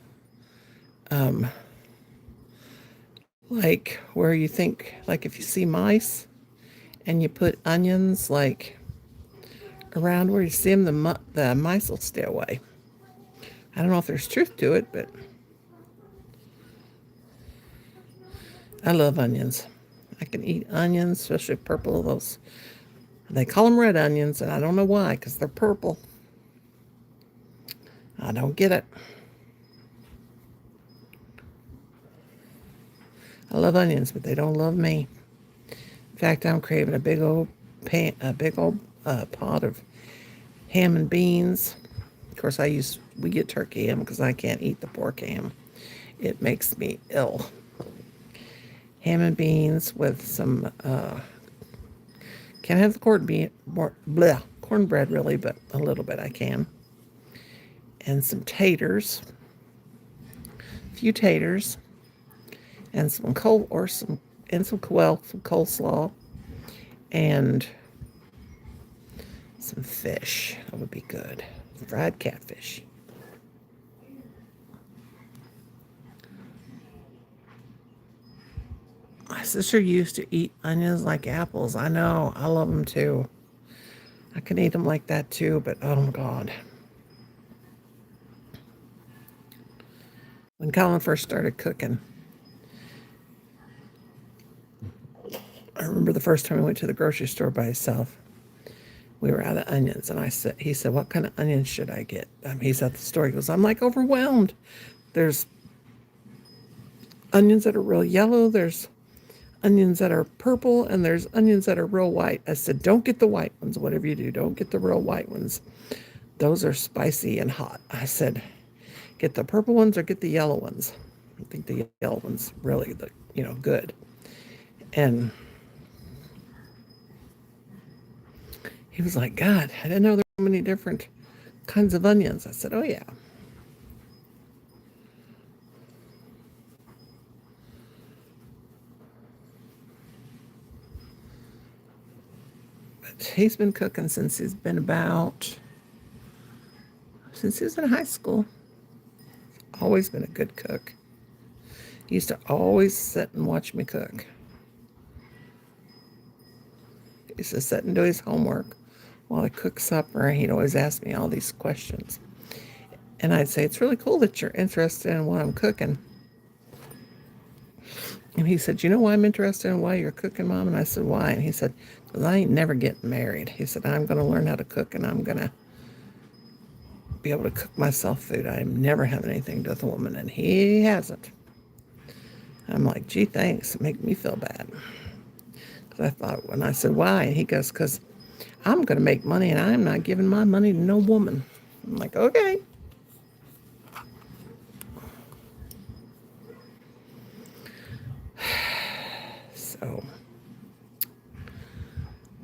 like where you think, like if you see mice and you put onions like around where you see them, the mice will stay away. I don't know if there's truth to it, but I love onions. I can eat onions, especially purple. Those, they call them red onions, and I don't know why, because they're purple. I don't get it. I love onions, but they don't love me. In fact, I'm craving a big old pot of ham and beans. Of course, we get turkey ham because I can't eat the pork ham. It makes me ill. Ham and beans with some, can't have the cornbread really, but a little bit I can. And some taters, a few taters, and some coleslaw, and some fish. That would be good. Fried catfish. My sister used to eat onions like apples. I know. I love them too. I can eat them like that too, but oh my God. When Colin first started cooking, I remember the first time we went to the grocery store by himself. We were out of onions, and he said, "What kind of onions should I get?" He's at the store. He goes, "I'm like overwhelmed. There's onions that are real yellow. There's onions that are purple, and there's onions that are real white." I said, "Don't get the white ones. Whatever you do, don't get the real white ones. Those are spicy and hot." I said, "Get the purple ones or get the yellow ones." I think the yellow ones really, good. And he was like, "God, I didn't know there were so many different kinds of onions." I said, "Oh, yeah." But he's been cooking since he was in high school. Always been a good cook. He used to always sit and watch me cook. He used to sit and do his homework while I cooked supper, and he'd always ask me all these questions. And I'd say, "It's really cool that you're interested in what I'm cooking." And he said, "You know why I'm interested in why you're cooking, Mom?" And I said, "Why?" And he said, "Because I ain't never getting married." He said, "I'm going to learn how to cook, and I'm going to be able to cook myself food. I'm never having anything to do with a woman." And he hasn't. I'm like, "Gee, thanks. It makes me feel bad." Because I thought, when I said, "Why?" And he goes, "Because I'm going to make money, and I'm not giving my money to no woman." I'm like, "Okay." So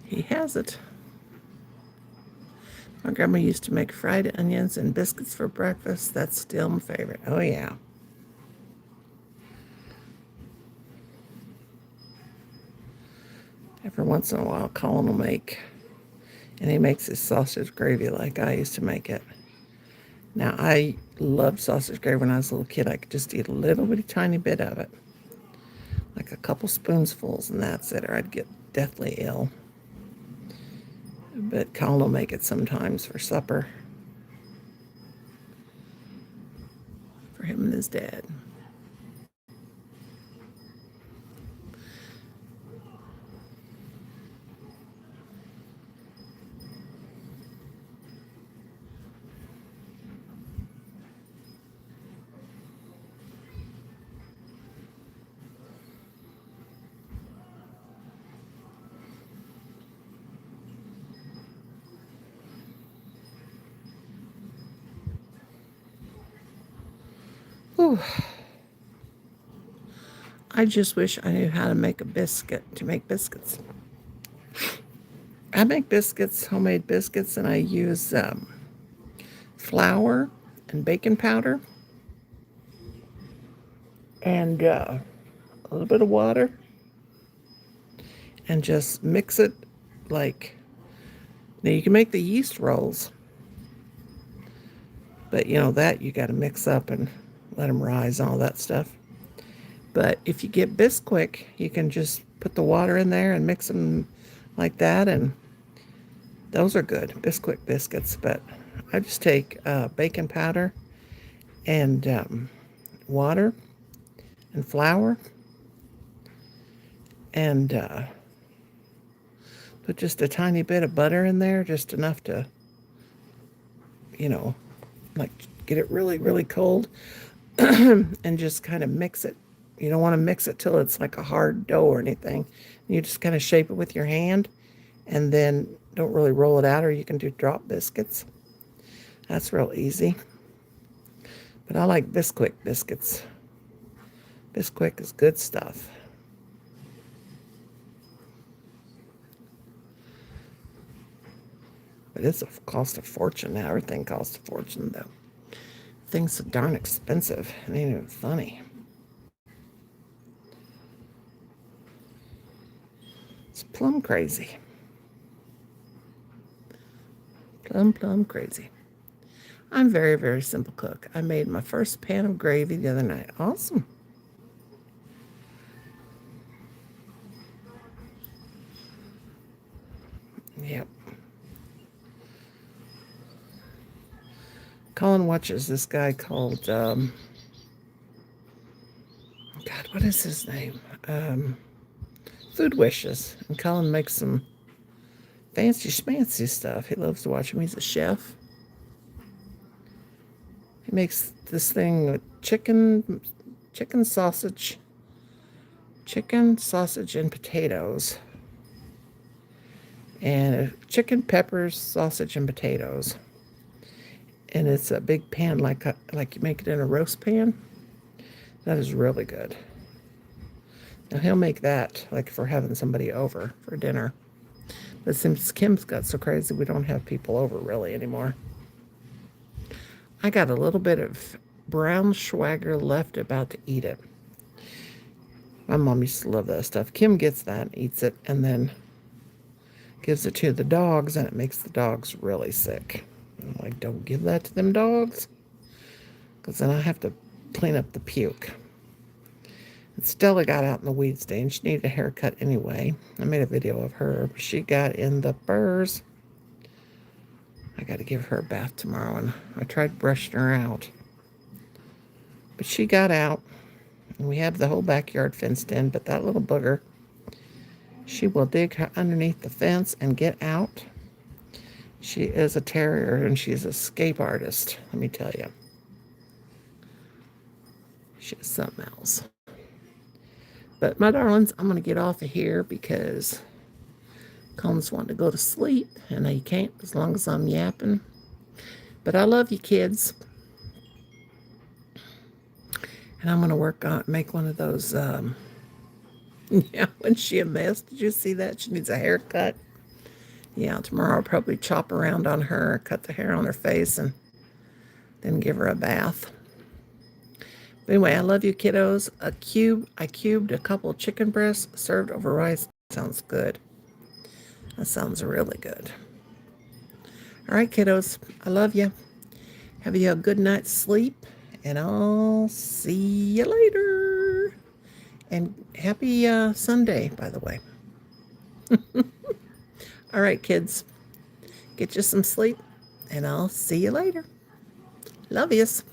he has it. My grandma used to make fried onions and biscuits for breakfast. That's still my favorite. Oh, yeah. Every once in a while, Colin will make, and he makes his sausage gravy like I used to make it. Now, I loved sausage gravy when I was a little kid. I could just eat a little bitty tiny bit of it, like a couple spoonfuls, and that's it, or I'd get deathly ill. But Colin will make it sometimes for supper for him and his dad. Whew. I just wish I knew how to make a biscuit, to make biscuits. I make biscuits, homemade biscuits, and I use flour and baking powder and a little bit of water, and just mix it like, now you can make the yeast rolls, but you know that you got to mix up and let them rise and all that stuff. But if you get Bisquick, you can just put the water in there and mix them like that, and those are good, Bisquick biscuits. But I just take baking powder and water and flour and put just a tiny bit of butter in there, just enough to, you know, like get it really, really cold and just kind of mix it. You don't want to mix it till it's like a hard dough or anything. You just kind of shape it with your hand and then don't really roll it out, or you can do drop biscuits. That's real easy. But I like Bisquick biscuits. Bisquick is good stuff. But it's a cost a fortune now. Everything costs a fortune, though. Things so darn expensive. It ain't even funny. It's plumb crazy. Plumb crazy. I'm very, very simple cook. I made my first pan of gravy the other night. Awesome. Yep. Colin watches this guy called, God, what is his name? Food Wishes. And Colin makes some fancy schmancy stuff. He loves to watch him. He's a chef. He makes this thing with chicken sausage and potatoes. And chicken, peppers, sausage, and potatoes. And it's a big pan, like you make it in a roast pan. That is really good. Now he'll make that like if we're having somebody over for dinner. But since Kim's got so crazy, we don't have people over really anymore. I got a little bit of brown schwager left, about to eat it. My mom used to love that stuff. Kim gets that and eats it and then gives it to the dogs, and it makes the dogs really sick. I'm like, don't give that to them dogs, because then I have to clean up the puke. And Stella got out in the weeds today, and she needed a haircut anyway. I made a video of her. She got in the burrs. I got to give her a bath tomorrow, and I tried brushing her out. But she got out, and we have the whole backyard fenced in, but that little booger, she will dig underneath the fence and get out. She is a terrier, and she's an escape artist, let me tell you. She's something else. But my darlings, I'm going to get off of here because Colin's wanting to go to sleep, and he can't as long as I'm yapping. But I love you, kids. And I'm going to make one of those Yeah, wasn't she a mess? Did you see that? She needs a haircut. Yeah, tomorrow I'll probably chop around on her, cut the hair on her face, and then give her a bath. But anyway, I love you, kiddos. I cubed a couple chicken breasts served over rice. Sounds good. That sounds really good. All right, kiddos, I love you. Have you a good night's sleep, and I'll see you later. And happy Sunday, by the way. All right, kids, get you some sleep, and I'll see you later. Love yous.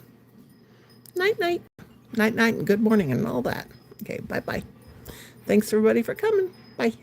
Night, night. Night, night, and good morning, and all that. Okay, bye-bye. Thanks, everybody, for coming. Bye.